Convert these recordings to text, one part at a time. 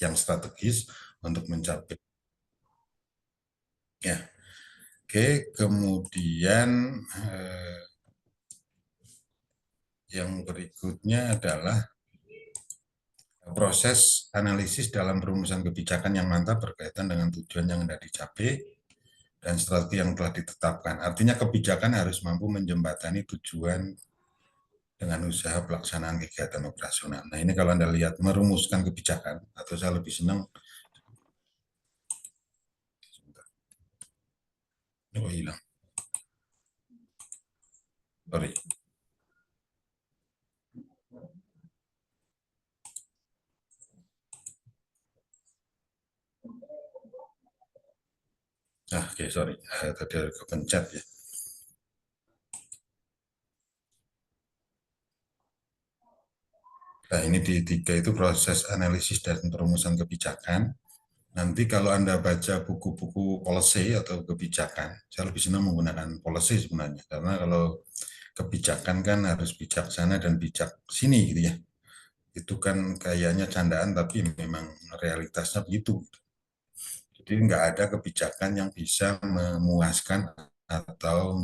yang strategis untuk mencapai. Ya, oke. Kemudian yang berikutnya adalah proses analisis dalam perumusan kebijakan yang mantap berkaitan dengan tujuan yang hendak dicapai dan strategi yang telah ditetapkan. Artinya kebijakan harus mampu menjembatani tujuan dengan usaha pelaksanaan kegiatan operasional. Nah, ini kalau Anda lihat merumuskan kebijakan, atau saya lebih senang, oh hilang, sorry. Oke, sorry, tadi ada kepencet ya. Nah, ini di 3 itu proses analisis dan perumusan kebijakan. Nanti kalau Anda baca buku-buku policy atau kebijakan, saya lebih senang menggunakan policy sebenarnya. Karena kalau kebijakan kan harus bijaksana dan bijak sini gitu ya. Itu kan kayaknya candaan, tapi memang realitasnya begitu. Jadi nggak ada kebijakan yang bisa memuaskan atau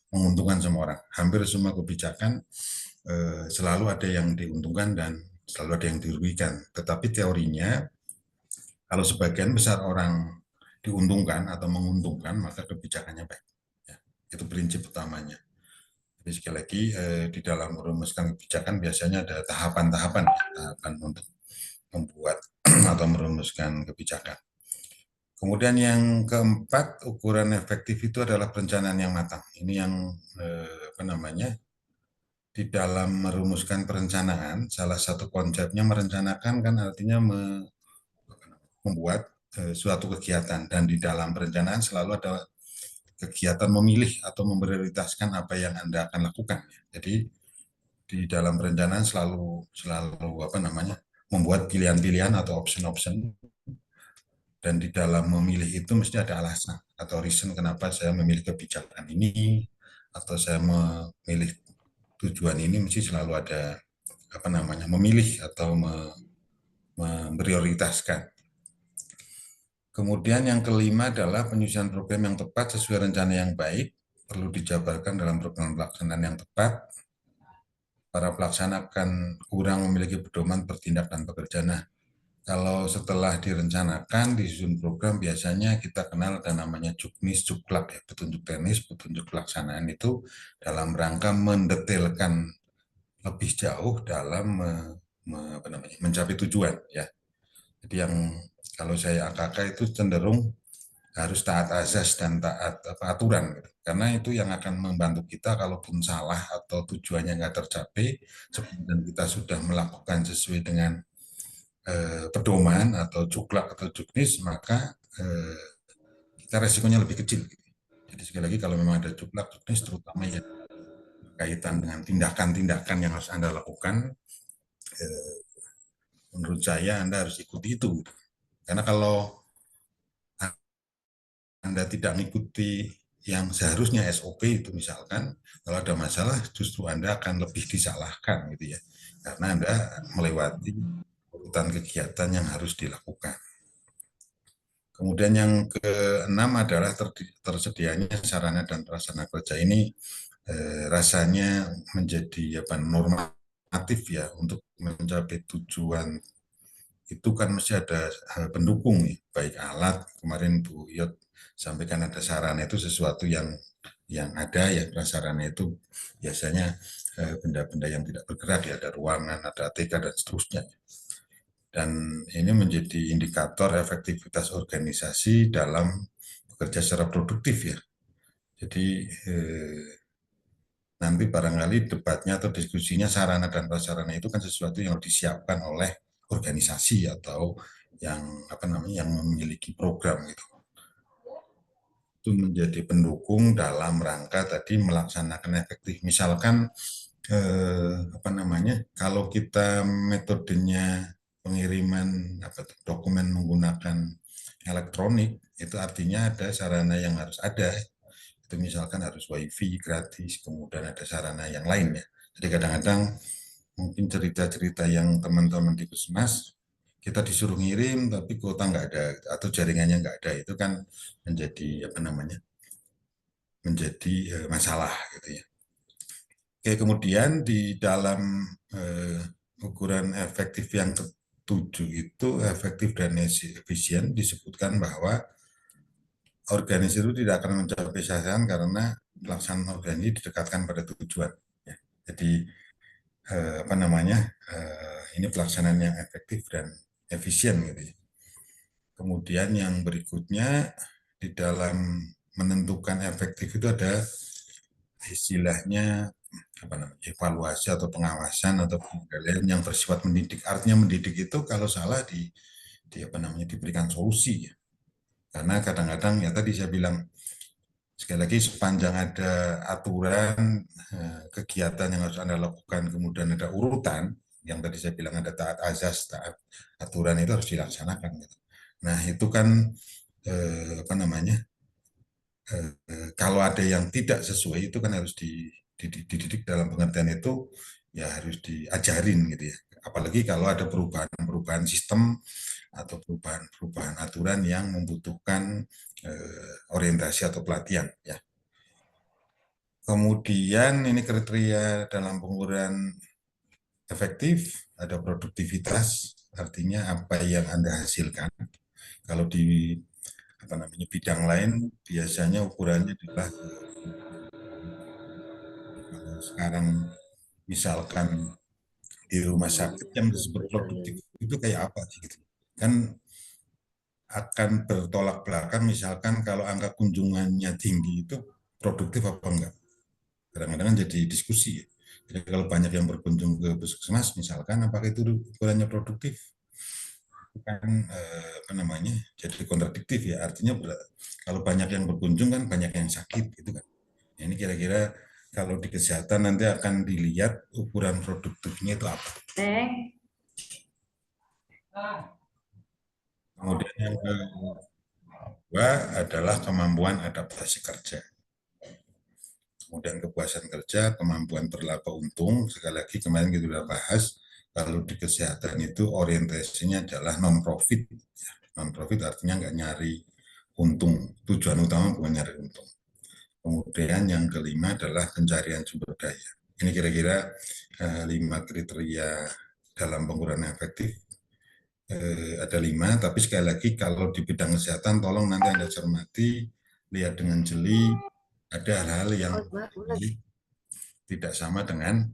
menguntungkan semua orang. Hampir semua kebijakan selalu ada yang diuntungkan dan selalu ada yang dirugikan. Tetapi teorinya, kalau sebagian besar orang diuntungkan atau menguntungkan, maka kebijakannya baik. Ya, itu prinsip utamanya. Jadi sekali lagi, di dalam merumuskan kebijakan biasanya ada tahapan-tahapan, tahapan untuk membuat atau merumuskan kebijakan. Kemudian yang keempat, ukuran efektif itu adalah perencanaan yang matang. Ini yang apa namanya, di dalam merumuskan perencanaan, salah satu konsepnya merencanakan kan artinya membuat suatu kegiatan, dan di dalam perencanaan selalu ada kegiatan memilih atau memprioritaskan apa yang Anda akan lakukan. Jadi di dalam perencanaan selalu apa namanya, membuat pilihan-pilihan atau option-option, dan di dalam memilih itu mesti ada alasan atau reason kenapa saya memilih kebijakan ini atau saya memilih tujuan ini, mesti selalu ada apa namanya, memilih atau memprioritaskan. Kemudian yang kelima adalah penyusunan program yang tepat sesuai rencana yang baik, perlu dijabarkan dalam program pelaksanaan yang tepat. Para pelaksana akan kurang memiliki pedoman bertindak dan bekerja. Nah, kalau setelah direncanakan, disusun program, biasanya kita kenal ada namanya juknis, juklak, ya, petunjuk teknis, petunjuk pelaksanaan itu dalam rangka mendetailkan lebih jauh dalam apa namanya, mencapai tujuan. Ya. Jadi yang kalau saya AKK itu cenderung harus taat azas dan taat aturan, gitu. Karena itu yang akan membantu kita kalaupun salah atau tujuannya nggak tercapai dan kita sudah melakukan sesuai dengan pedoman atau juklak atau juknis, maka kita resikonya lebih kecil. Gitu. Jadi sekali lagi, kalau memang ada juklak juknis, terutama yang berkaitan dengan tindakan-tindakan yang harus Anda lakukan, menurut saya Anda harus ikuti itu. Gitu. Karena kalau Anda tidak mengikuti yang seharusnya SOP itu, misalkan kalau ada masalah justru Anda akan lebih disalahkan gitu ya, karena Anda melewati urutan kegiatan yang harus dilakukan. Kemudian yang keenam adalah tersedianya sarana dan prasarana kerja. Ini rasanya menjadi apa, normatif ya, untuk mencapai tujuan itu kan mesti ada pendukung, baik alat, kemarin Bu Yot sampaikan ada sarana, itu sesuatu yang ada ya, prasarana itu biasanya benda-benda yang tidak bergerak ya, ada ruangan, ada ATK dan seterusnya. Dan ini menjadi indikator efektivitas organisasi dalam bekerja secara produktif ya. Jadi nanti barangkali debatnya atau diskusinya sarana dan prasarana itu kan sesuatu yang disiapkan oleh organisasi atau yang apa namanya, yang memiliki program gitu. Itu menjadi pendukung dalam rangka tadi melaksanakan efektif. Misalkan apa namanya, kalau kita metodenya pengiriman apa, dokumen menggunakan elektronik, itu artinya ada sarana yang harus ada. Itu misalkan harus wifi gratis, kemudian ada sarana yang lain ya. Jadi kadang-kadang mungkin cerita-cerita yang teman-teman di Puskesmas kita disuruh ngirim tapi kuota nggak ada atau jaringannya nggak ada, itu kan menjadi apa namanya, menjadi masalah gitu ya. Oke, kemudian di dalam ukuran efektif yang ketujuh itu, efektif dan efisien, disebutkan bahwa organisasi itu tidak akan mencapai sasaran karena pelaksanaan organisasi didekatkan pada tujuan. Ya. Jadi apa namanya, ini pelaksanaan yang efektif dan efisien gitu ya. Kemudian yang berikutnya di dalam menentukan efektif itu ada istilahnya apa namanya, evaluasi atau pengawasan atau pengendalian yang bersifat mendidik. Artinya mendidik itu kalau salah di apa namanya, diberikan solusi ya. Karena kadang-kadang ya tadi saya bilang, sekali lagi sepanjang ada aturan kegiatan yang harus Anda lakukan, kemudian ada urutan yang tadi saya bilang ada taat azas, taat aturan, itu harus dilaksanakan gitu. Nah, itu kan apa namanya, kalau ada yang tidak sesuai itu kan harus dididik dalam pengertian itu, ya harus diajarin gitu ya. Apalagi kalau ada perubahan-perubahan sistem atau perubahan-perubahan aturan yang membutuhkan orientasi atau pelatihan ya. Kemudian ini kriteria dalam pengukuran efektif, ada produktivitas, artinya apa yang Anda hasilkan. Kalau di apa namanya, bidang lain biasanya ukurannya adalah kalau sekarang misalkan di rumah sakit yang disebut produktif itu kayak apa sih gitu. Kan akan bertolak belakang misalkan kalau angka kunjungannya tinggi itu produktif apa enggak. Kadang-kadang kan jadi diskusi ya. Jadi kalau banyak yang berkunjung ke puskesmas misalkan, apakah itu ukurannya produktif? Kan apa namanya, jadi kontradiktif ya, artinya kalau banyak yang berkunjung kan banyak yang sakit gitu kan. Nah, ini kira-kira kalau di kesehatan nanti akan dilihat ukuran produktifnya itu apa. Kemudian yang kedua adalah kemampuan adaptasi kerja. Kemudian kepuasan kerja, kemampuan berlaba untung. Sekali lagi kemarin kita sudah bahas, kalau di kesehatan itu orientasinya adalah non-profit. Non-profit artinya nggak nyari untung. Tujuan utama bukan nyari untung. Kemudian yang kelima adalah pencarian sumber daya. Ini kira-kira 5 kriteria dalam pengukuran efektif. Ada 5, tapi sekali lagi kalau di bidang kesehatan tolong nanti Anda cermati, lihat dengan jeli, ada hal-hal yang tidak sama dengan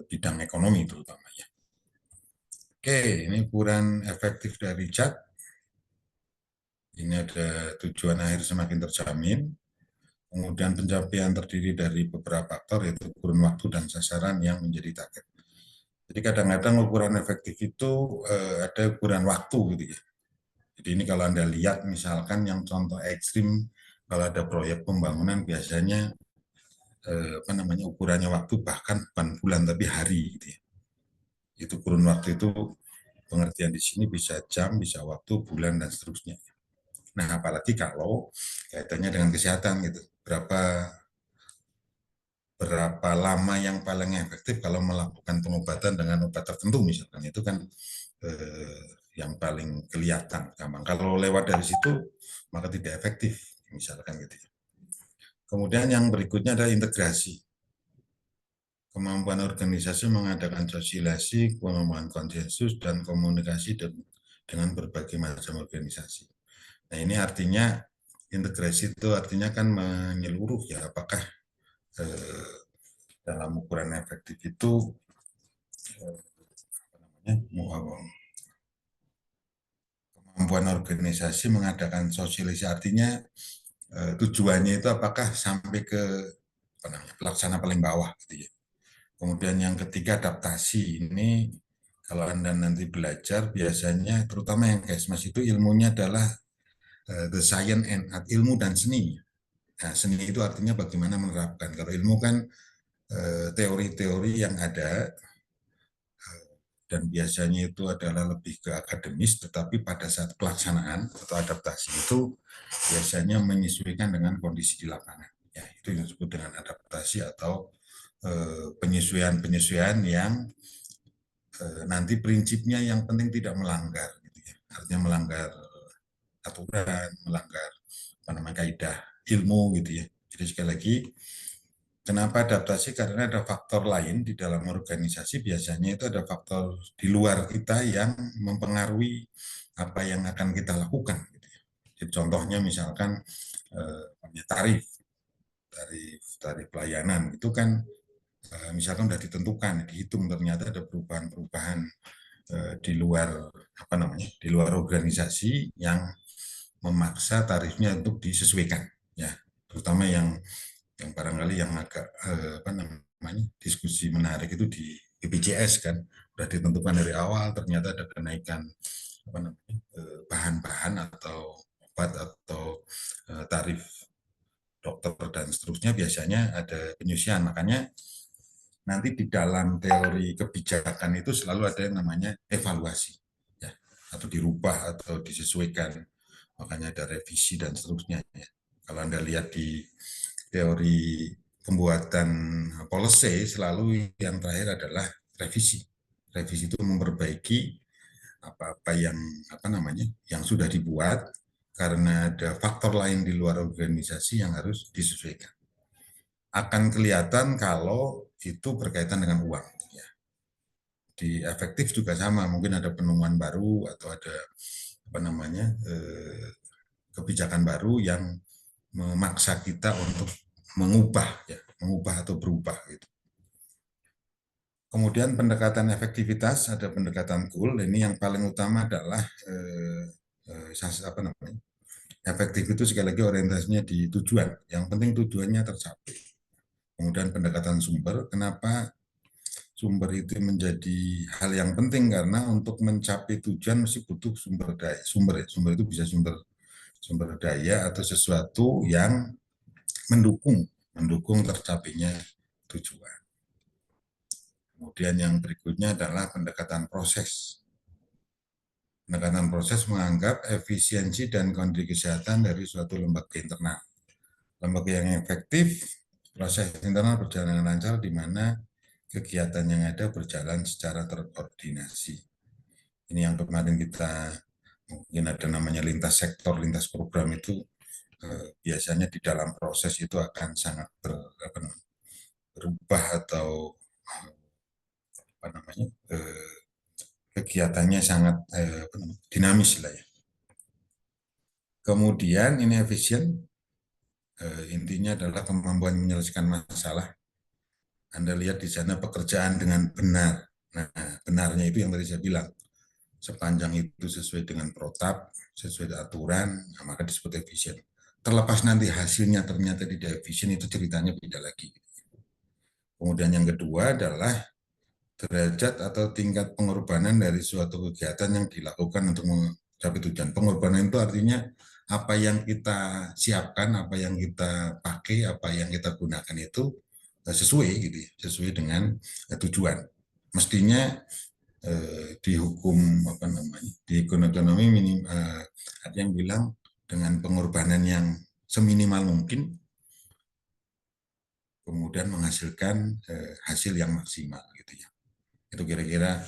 bidang ekonomi terutamanya. Oke, ini ukuran efektif dari CHAT. Ini ada tujuan akhir semakin terjamin. Kemudian pencapaian terdiri dari beberapa faktor, yaitu kurun waktu dan sasaran yang menjadi target. Jadi kadang-kadang ukuran efektif itu ada ukuran waktu gitu ya. Jadi ini kalau Anda lihat misalkan yang contoh ekstrim, kalau ada proyek pembangunan biasanya apa namanya, ukurannya waktu bahkan bukan bulan tapi hari gitu ya. Itu kurun waktu itu pengertian di sini bisa jam, bisa waktu, bulan dan seterusnya. Nah, apalagi kalau kaitannya dengan kesehatan gitu. Berapa lama yang paling efektif kalau melakukan pengobatan dengan obat tertentu misalkan, itu kan yang paling kelihatan gampang. Kalau lewat dari situ maka tidak efektif misalkan gitu. Kemudian yang berikutnya adalah integrasi. Kemampuan organisasi mengadakan sosialisasi, kemampuan konsensus dan komunikasi dengan berbagai macam organisasi. Nah, ini artinya integrasi itu artinya kan menyeluruh ya, apakah dalam ukuran efektif itu kemampuan organisasi mengadakan sosialisasi, artinya tujuannya itu apakah sampai ke apa namanya, pelaksana paling bawah gitu ya. Kemudian yang ketiga adaptasi. Ini kalau Anda nanti belajar biasanya terutama yang Kesmas itu ilmunya adalah the science and art, ilmu dan seni. Nah, seni itu artinya bagaimana menerapkan. Kalau ilmu kan teori-teori yang ada dan biasanya itu adalah lebih ke akademis, tetapi pada saat pelaksanaan atau adaptasi itu biasanya menyesuaikan dengan kondisi di lapangan. Ya, itu yang disebut dengan adaptasi atau penyesuaian-penyesuaian yang nanti prinsipnya yang penting tidak melanggar, gitu ya. Artinya melanggar aturan, melanggar apa namanya kaidah ilmu gitu ya. Jadi sekali lagi, kenapa adaptasi? Karena ada faktor lain di dalam organisasi, biasanya itu ada faktor di luar kita yang mempengaruhi apa yang akan kita lakukan. Gitu ya. Jadi contohnya misalkan tarif, tarif pelayanan itu kan misalkan sudah ditentukan, dihitung ternyata ada perubahan-perubahan di luar apa namanya, di luar organisasi yang memaksa tarifnya untuk disesuaikan, ya, terutama yang barangkali yang agak apa namanya diskusi menarik itu di BPJS kan, sudah ditentukan dari awal ternyata ada kenaikan apa namanya bahan-bahan atau obat atau tarif dokter dan seterusnya, biasanya ada penyusian. Makanya nanti di dalam teori kebijakan itu selalu ada yang namanya evaluasi, ya, atau dirubah atau disesuaikan. Makanya ada revisi dan seterusnya. Ya. Kalau Anda lihat di teori pembuatan policy, selalu yang terakhir adalah revisi. Revisi itu memperbaiki apa-apa yang apa namanya yang sudah dibuat karena ada faktor lain di luar organisasi yang harus disesuaikan. Akan kelihatan kalau itu berkaitan dengan uang. Ya. Di efektif juga sama, mungkin ada penemuan baru atau ada apa namanya kebijakan baru yang memaksa kita untuk mengubah, ya, mengubah atau berubah. Gitu. Kemudian pendekatan efektivitas, ada pendekatan goal. Ini yang paling utama adalah apa namanya efektif itu sekali lagi orientasinya di tujuan. Yang penting tujuannya tercapai. Kemudian pendekatan sumber, kenapa sumber itu menjadi hal yang penting? Karena untuk mencapai tujuan mesti butuh sumber daya. Sumber itu bisa sumber daya atau sesuatu yang mendukung mendukung tercapainya tujuan. Kemudian yang berikutnya adalah pendekatan proses. Pendekatan proses menganggap efisiensi dan kondisi kesehatan dari suatu lembaga internal. Lembaga yang efektif, proses internal berjalan dengan lancar di mana kegiatan yang ada berjalan secara terkoordinasi. Ini yang kemarin kita mungkin ada namanya lintas sektor, lintas program itu biasanya di dalam proses itu akan sangat berubah atau apa namanya kegiatannya sangat dinamis lah ya. Kemudian ini efisien, intinya adalah kemampuan menyelesaikan masalah. Anda lihat di sana pekerjaan dengan benar. Nah, benarnya itu yang tadi saya bilang, sepanjang itu sesuai dengan protap, sesuai dengan aturan, nah, maka disebut efisien. Terlepas nanti hasilnya ternyata tidak efisien, itu ceritanya beda lagi. Kemudian yang kedua adalah derajat atau tingkat pengorbanan dari suatu kegiatan yang dilakukan untuk mencapai tujuan. Pengorbanan itu artinya apa yang kita siapkan, apa yang kita pakai, apa yang kita gunakan itu sesuai gitu, sesuai dengan tujuan. Mestinya di hukum apa namanya, di ekonomi minim, ada yang bilang dengan pengorbanan yang seminimal mungkin, kemudian menghasilkan hasil yang maksimal gitu ya. Itu kira-kira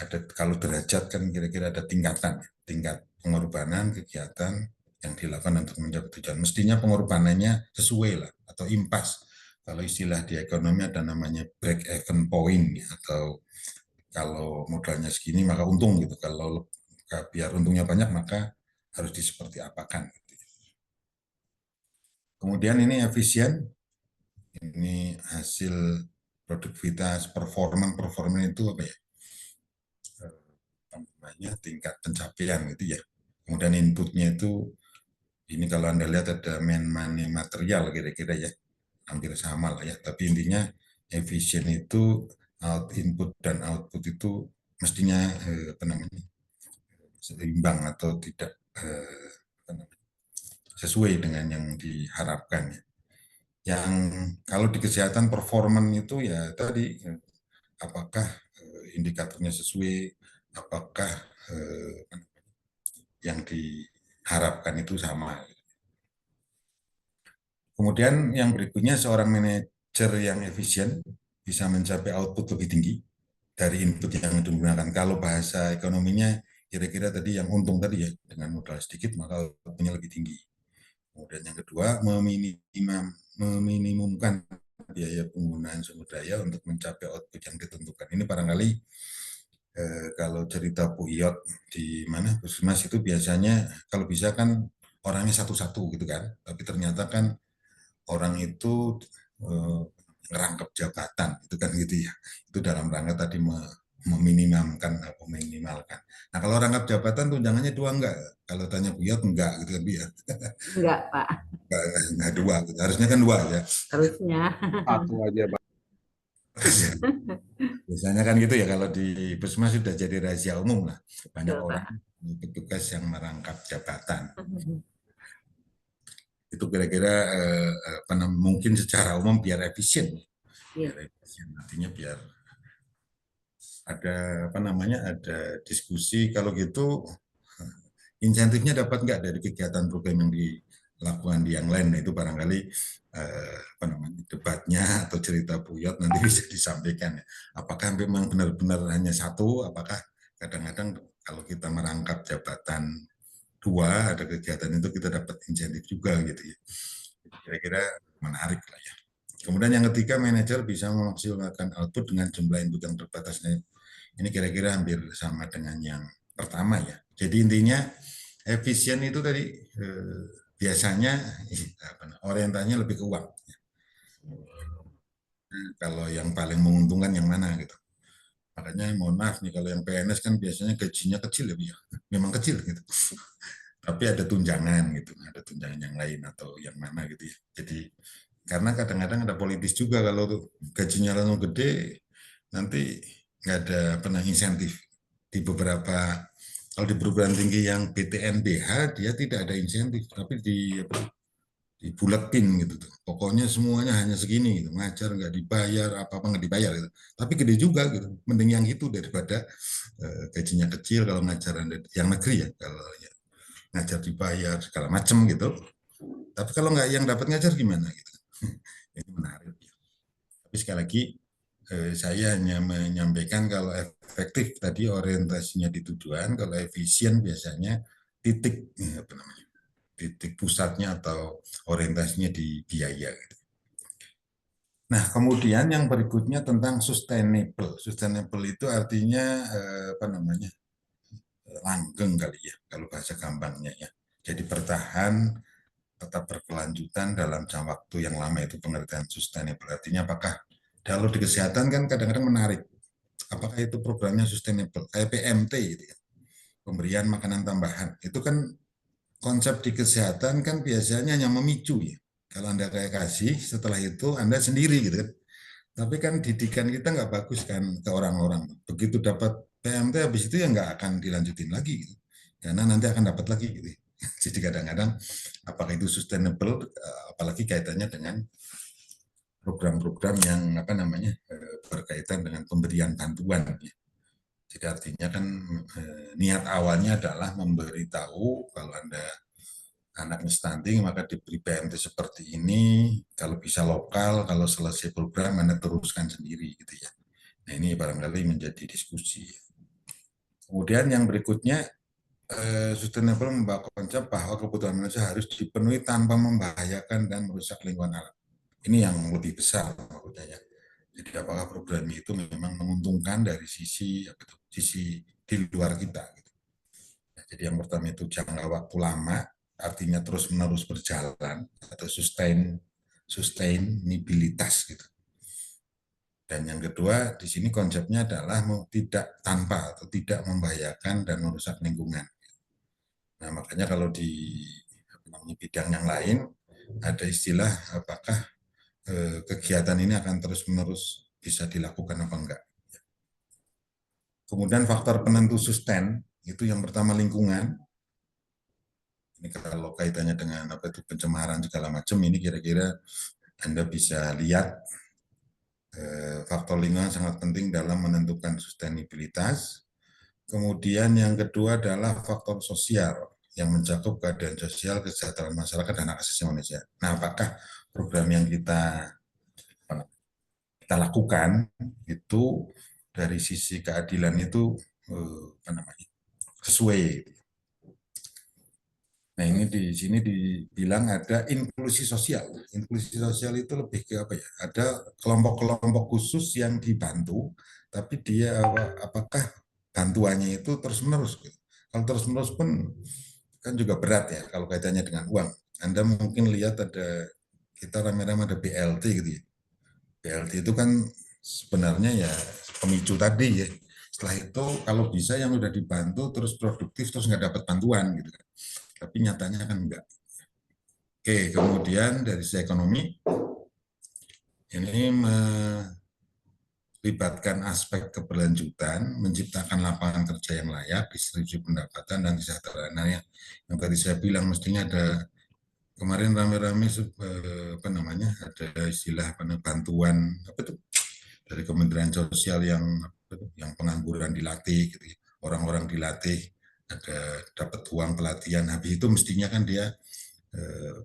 ada, kalau derajat kan kira-kira ada tingkatan, tingkat pengorbanan kegiatan yang dilakukan untuk mencapai tujuan. Mestinya pengorbanannya sesuai lah atau impas. Kalau istilah di ekonomi ada namanya break even point ya, atau kalau modalnya segini maka untung gitu. Kalau biar untungnya banyak maka harus diseperti apakan. Gitu. Kemudian ini efisien, ini hasil produktivitas, performan itu apa ya? Namanya tingkat pencapaian gitu ya. Kemudian inputnya itu, ini kalau Anda lihat ada money material kira-kira ya, hampir sama lah ya. Tapi intinya efisien itu input dan output itu mestinya apa namanya seimbang atau tidak apa namanya, sesuai dengan yang diharapkan ya. Yang kalau di kesehatan performan itu ya tadi apakah indikatornya sesuai, apakah yang diharapkan itu sama. Kemudian yang berikutnya, seorang manajer yang efisien bisa mencapai output lebih tinggi dari input yang digunakan. Kalau bahasa ekonominya kira-kira tadi yang untung tadi ya, dengan modal sedikit maka outputnya lebih tinggi. Kemudian yang kedua, meminimumkan biaya penggunaan sumber daya untuk mencapai output yang ditentukan. Ini barangkali kalau cerita Bu Iyot di mana Puskesmas itu biasanya kalau bisa kan orangnya satu-satu gitu kan, tapi ternyata kan orang itu ngerangkap jabatan itu kan gitu ya. Itu dalam rangka tadi meminimalkan atau meminimalkan. Nah kalau rangkap jabatan tunjangannya dua enggak? Kalau tanya Bu Iyot enggak gitu kan dia. Enggak, Pak. Enggak dua gitu. Harusnya kan dua ya. Harusnya. Satu aja, Pak. Biasanya kan gitu ya kalau di Puskesmas sudah jadi rahasia umum lah. Banyak Betul, orang Pak. petugas yang merangkap jabatan. Itu kira-kira mungkin secara umum biar efisien. Iya, Biar efisien. Artinya biar ada apa namanya ada diskusi kalau gitu insentifnya dapat nggak dari kegiatan program yang dilakukan di yang lain. Nah, itu barangkali apa namanya debatnya atau cerita Buyot nanti bisa disampaikan ya. Apakah memang benar-benar hanya satu? Apakah kadang-kadang kalau kita merangkap jabatan dua ada kegiatan itu kita dapat insentif juga gitu ya. Kira-kira menarik lah ya. Kemudian yang ketiga, manajer bisa memaksimalkan output dengan jumlah input yang terbatas. Ini kira-kira hampir sama dengan yang pertama ya. Jadi intinya efisien itu tadi biasanya orientasinya lebih ke uang. Kalau yang paling menguntungkan yang mana gitu. Makanya mohon maaf nih kalau yang PNS kan biasanya gajinya kecil ya, memang kecil gitu. Tapi ada tunjangan gitu, ada tunjangan yang lain atau yang mana gitu ya. Jadi karena kadang-kadang ada politis juga kalau tuh gajinya langsung gede, nanti nggak ada pernah insentif di beberapa kalau di perguruan tinggi yang BTNBH dia tidak ada insentif, tapi dibulatin gitu tuh. Pokoknya semuanya hanya segini gitu. Ngajar nggak dibayar, apa-apa nggak dibayar gitu. Tapi gede juga gitu. Mending yang itu daripada gajinya kecil kalau ngajar yang negeri ya. Kalau ya, ngajar dibayar segala macam gitu. Tapi kalau nggak yang dapat ngajar gimana gitu. Ini menarik. Tapi sekali lagi saya hanya menyampaikan kalau efektif tadi orientasinya di tujuan, kalau efisien biasanya titik apa namanya titik pusatnya atau orientasinya di biaya. Nah, kemudian yang berikutnya tentang sustainable. Sustainable itu artinya apa namanya langgeng kali ya, kalau bahasa gampangnya ya. Jadi bertahan, tetap berkelanjutan dalam jangka waktu yang lama itu pengertian sustainable. Artinya apakah kalau di kesehatan kan kadang-kadang menarik. Apakah itu programnya sustainable? Kayak PMT gitu ya, pemberian makanan tambahan. Itu kan konsep di kesehatan kan biasanya hanya memicu ya. Kalau Anda kayak kasih, setelah itu Anda sendiri gitu kan. Tapi kan didikan kita nggak bagus kan ke orang-orang. Begitu dapat PMT habis itu ya nggak akan dilanjutin lagi gitu. Karena nanti akan dapat lagi gitu. Jadi kadang-kadang apakah itu sustainable apalagi kaitannya dengan program-program yang apa namanya berkaitan dengan pemberian bantuan ya. Jadi artinya kan niat awalnya adalah memberitahu kalau Anda anaknya stunting maka diberi PMT seperti ini, kalau bisa lokal, kalau selesai program Anda teruskan sendiri gitu ya. Nah ini barangkali menjadi diskusi. Kemudian yang berikutnya sustainable membawa konsep bahwa kebutuhan manusia harus dipenuhi tanpa membahayakan dan merusak lingkungan alam. Ini yang lebih besar maksudnya ya. Jadi apakah program itu memang menguntungkan dari sisi apa itu, sisi di luar kita. Gitu. Nah, jadi yang pertama itu jangka waktu lama, artinya terus menerus berjalan atau sustainabilitas gitu. Dan yang kedua di sini konsepnya adalah tidak tanpa atau tidak membahayakan dan merusak lingkungan. Nah makanya kalau di bidang yang lain ada istilah apakah kegiatan ini akan terus-menerus bisa dilakukan apa enggak. Kemudian faktor penentu sustain itu yang pertama lingkungan. Ini kalau kaitannya dengan apa itu pencemaran segala macam ini kira-kira Anda bisa lihat faktor lingkungan sangat penting dalam menentukan sustainabilitas. Kemudian yang kedua adalah faktor sosial yang mencakup keadaan sosial, kesejahteraan masyarakat dan hak asasi manusia. Nah, apakah program yang kita lakukan itu dari sisi keadilan itu apa namanya sesuai. Nah, ini di sini dibilang ada inklusi sosial. Inklusi sosial itu lebih ke apa ya? Ada kelompok-kelompok khusus yang dibantu, tapi dia apakah bantuannya itu terus-menerus? Gitu. Kalau terus-menerus pun kan juga berat ya kalau kaitannya dengan uang. Anda mungkin lihat ada kita rame-rame ada BLT gitu ya. BLT itu kan sebenarnya ya pemicu tadi ya. Setelah itu kalau bisa yang udah dibantu terus produktif terus nggak dapat bantuan gitu kan. Tapi nyatanya kan enggak. Oke, kemudian dari sisi ekonomi, ini melibatkan aspek keberlanjutan, menciptakan lapangan kerja yang layak, distribusi pendapatan dan kesejahteraan. Nah, yang tadi saya bilang mestinya ada kemarin rame-rame apa namanya ada istilah apa, bantuan apa itu dari Kementerian Sosial yang pengangguran dilatih, gitu, orang-orang dilatih ada dapat uang pelatihan, habis itu mestinya kan dia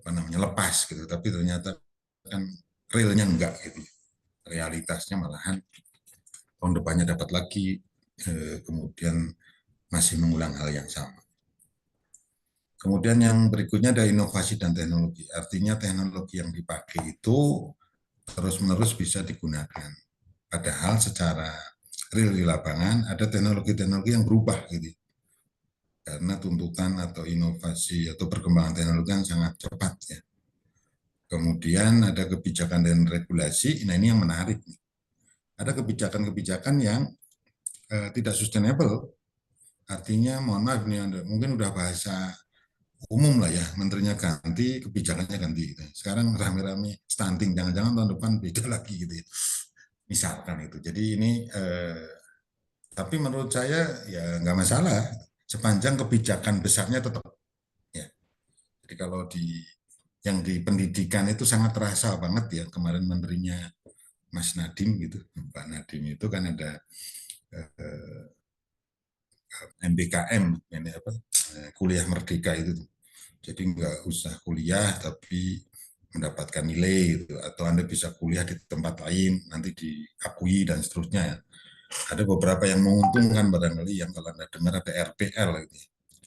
apa namanya lepas gitu, tapi ternyata kan realnya enggak gitu, realitasnya malahan tahun depannya dapat lagi, kemudian masih mengulang hal yang sama. Kemudian yang berikutnya ada inovasi dan teknologi, artinya teknologi yang dipakai itu terus-menerus bisa digunakan. Padahal secara real di lapangan ada teknologi-teknologi yang berubah gitu. Karena tuntutan atau inovasi atau perkembangan teknologi yang sangat cepat ya. Kemudian ada kebijakan dan regulasi, nah ini yang menarik. Ada kebijakan-kebijakan yang tidak sustainable, artinya mohon maaf ini mungkin udah bahasa umum lah ya, menterinya ganti, kebijakannya ganti. Gitu. Sekarang rame-rame stunting, jangan-jangan tahun depan beda lagi gitu ya. Misalkan itu. Jadi ini, tapi menurut saya ya nggak masalah, sepanjang kebijakan besarnya tetap. Ya. Jadi kalau yang di pendidikan itu sangat terasa banget ya, kemarin menterinya Mas Nadiem gitu, Pak Nadiem itu kan ada MBKM, ini apa, kuliah merdeka itu. Jadi nggak usah kuliah tapi mendapatkan nilai gitu, atau Anda bisa kuliah di tempat lain nanti diakui dan seterusnya ya. Ada beberapa yang menguntungkan barangkali yang kalau Anda dengar ada RPL gitu.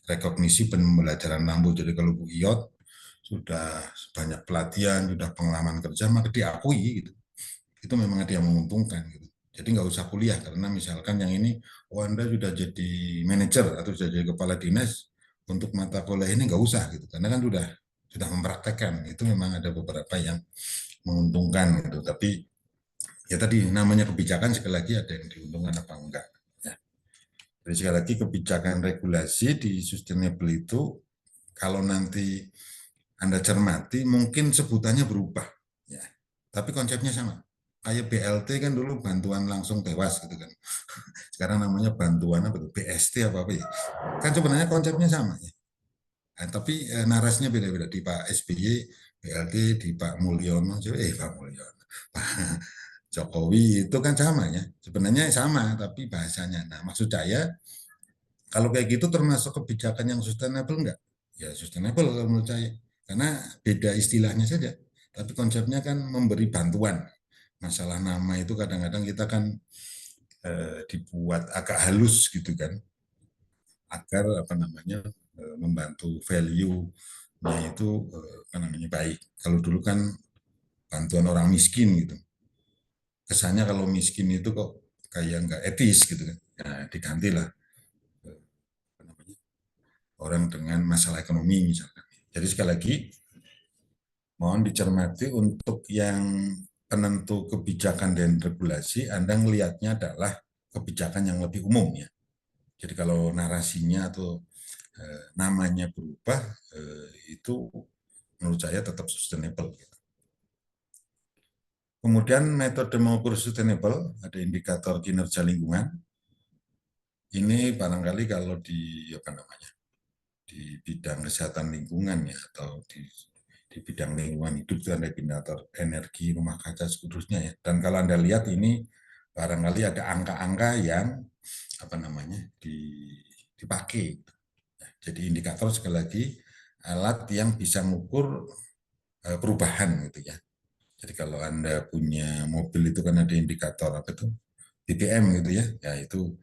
Rekognisi pembelajaran lampu. Jadi kalau Bu Iyot sudah banyak pelatihan, sudah pengalaman kerja maka diakui gitu. Itu memang ada yang menguntungkan gitu. Jadi nggak usah kuliah karena misalkan yang ini, oh Anda sudah jadi manajer atau sudah jadi kepala dinas untuk mata kuliah ini nggak usah gitu, karena kan sudah mempraktekkan. Itu memang ada beberapa yang menguntungkan gitu. Tapi ya tadi namanya kebijakan sekali lagi ada yang diuntungkan apa enggak. Ya. Jadi sekali lagi kebijakan regulasi di sustainable itu kalau nanti Anda cermati mungkin sebutannya berubah. Ya. Tapi konsepnya sama. Kayak BLT kan dulu bantuan langsung tewas gitu kan. Sekarang namanya bantuan apa itu? BST apa apa ya. Kan sebenarnya konsepnya sama ya. Nah, tapi narasinya beda-beda. Di Pak SBY BLT, di Pak Mulyono, Pak Mulyono, Pak Jokowi itu kan sama ya. Sebenarnya sama tapi bahasanya. Nah, maksud saya kalau kayak gitu termasuk kebijakan yang sustainable enggak? Ya sustainable kalau menurut saya. Karena beda istilahnya saja. Tapi konsepnya kan memberi bantuan. Masalah nama itu kadang-kadang kita kan dibuat agak halus gitu kan, agar apa namanya membantu value-nya itu apa namanya baik. Kalau dulu kan bantuan orang miskin gitu, kesannya kalau miskin itu kok kayak nggak etis gitu kan. Nah, digantilah apa namanya orang dengan masalah ekonomi misalkan. Jadi sekali lagi mohon dicermati untuk yang penentu kebijakan dan regulasi, Anda melihatnya adalah kebijakan yang lebih umum ya. Jadi kalau narasinya atau namanya berubah, itu menurut saya tetap sustainable. Kemudian metode mengukur sustainable, ada indikator kinerja lingkungan. Ini barangkali kalau di apa namanya di bidang kesehatan lingkungan ya, atau di bidang lingkungan hidup itu ada indikator energi rumah kaca seterusnya ya. Dan kalau Anda lihat ini barangkali ada angka-angka yang apa namanya dipakai. Jadi indikator sekali lagi alat yang bisa mengukur perubahan gitu ya. Jadi kalau Anda punya mobil itu kan ada indikator apa itu? BPM gitu ya. Ya itu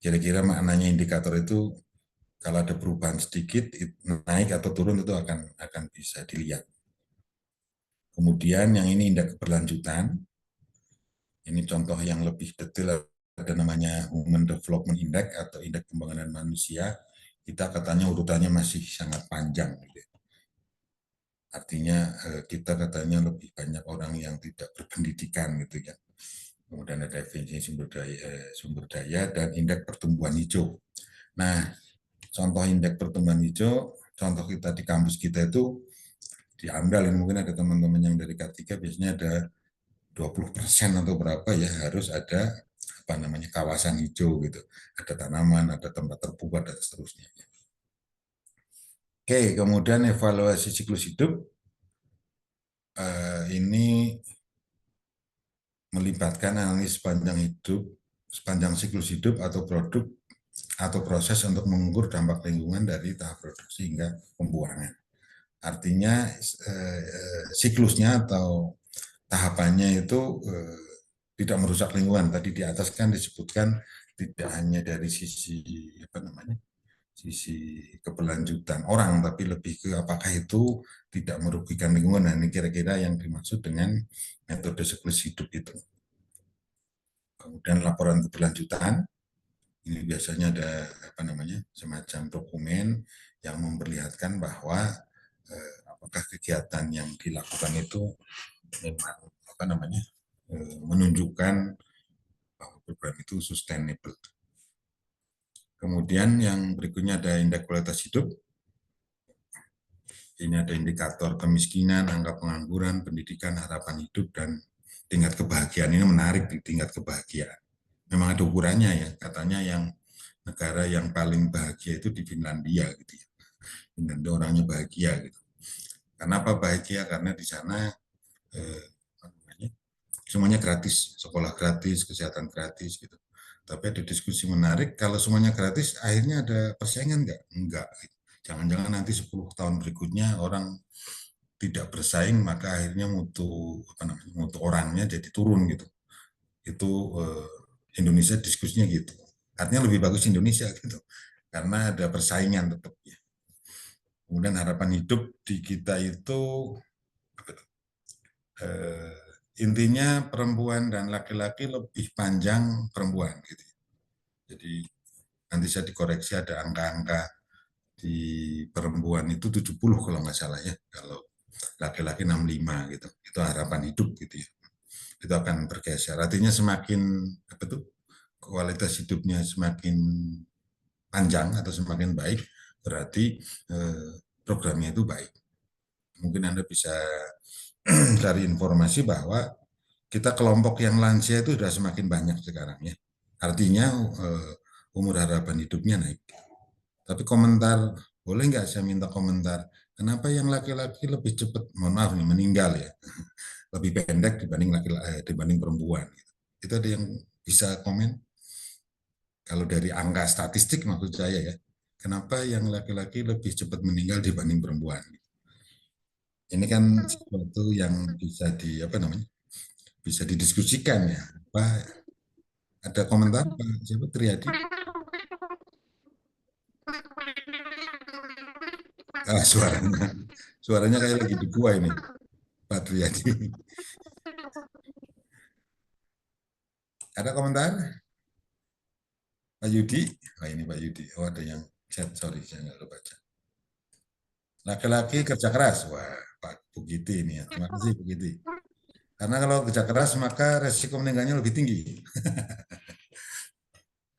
kira-kira maknanya indikator itu kalau ada perubahan sedikit naik atau turun itu akan bisa dilihat. Kemudian yang ini indeks keberlanjutan. Ini contoh yang lebih detail, ada namanya Human Development Index atau indeks pembangunan manusia. Kita katanya urutannya masih sangat panjang. Artinya kita katanya lebih banyak orang yang tidak berpendidikan gitu ya. Kemudian ada efisiensi sumber daya dan indeks pertumbuhan hijau. Nah, contoh indeks pertumbuhan hijau, contoh kita di kampus kita itu diambil, mungkin ada teman-teman yang dari K3 biasanya ada 20% atau berapa ya harus ada apa namanya kawasan hijau gitu. Ada tanaman, ada tempat terbuka dan seterusnya. Oke, kemudian evaluasi siklus hidup ini melibatkan analisis sepanjang siklus hidup atau produk atau proses untuk mengukur dampak lingkungan dari tahap produksi hingga pembuangan. Artinya siklusnya atau tahapannya itu tidak merusak lingkungan. Tadi di atas kan disebutkan tidak hanya dari sisi apa namanya sisi keberlanjutan orang, tapi lebih ke apakah itu tidak merugikan lingkungan. Nah, ini kira-kira yang dimaksud dengan metode siklus hidup itu. Kemudian laporan keberlanjutan, ini biasanya ada apa namanya semacam dokumen yang memperlihatkan bahwa apakah kegiatan yang dilakukan itu memang apa namanya menunjukkan bahwa program itu sustainable. Kemudian yang berikutnya ada indeks kualitas hidup. Ini ada indikator kemiskinan, angka pengangguran, pendidikan, harapan hidup, dan tingkat kebahagiaan. Ini menarik di tingkat kebahagiaan. Memang ada ukurannya ya, katanya yang negara yang paling bahagia itu di Finlandia gitu ya. Finlandia orangnya bahagia gitu. Kenapa bahagia? Karena di sana eh, semuanya gratis, sekolah gratis, kesehatan gratis gitu. Tapi ada diskusi menarik, kalau semuanya gratis, akhirnya ada persaingan nggak? Enggak. Jangan-jangan nanti 10 tahun berikutnya orang tidak bersaing, maka akhirnya mutu orangnya jadi turun gitu. Itu Indonesia diskusinya gitu. Artinya lebih bagus Indonesia gitu, karena ada persaingan tetap ya. Kemudian harapan hidup di kita itu eh, intinya perempuan dan laki-laki lebih panjang perempuan gitu. Jadi nanti saya dikoreksi ada angka-angka di perempuan itu 70 kalau nggak salah ya. Kalau laki-laki 65 gitu. Itu harapan hidup gitu ya. Itu akan bergeser. Artinya semakin apa tuh kualitas hidupnya semakin panjang atau semakin baik, berarti programnya itu baik. Mungkin Anda bisa cari informasi bahwa kita kelompok yang lansia itu sudah semakin banyak sekarang ya. Artinya umur harapan hidupnya naik. Tapi komentar, boleh nggak saya minta komentar? Kenapa yang laki-laki lebih cepat, mohon maaf nih, meninggal ya, lebih pendek dibanding perempuan? Itu ada yang bisa komen? Kalau dari angka statistik maksud saya ya, kenapa yang laki-laki lebih cepat meninggal dibanding perempuan? Ini kan sesuatu yang bisa di apa namanya, bisa didiskusikan ya. Apa ada komentar Pak siapa Triadi? Ah, suaranya kayak lagi di gua ini Pak Triadi. Ada komentar Pak Yudi? Wah ini Pak Yudi. Oh ada yang chat, sorry saya nggak baca. Laki-laki kerja keras. Wah Pak Bugiti ini ya. Terima kasih Bugiti. Karena kalau kerja keras maka resiko meninggalnya lebih tinggi.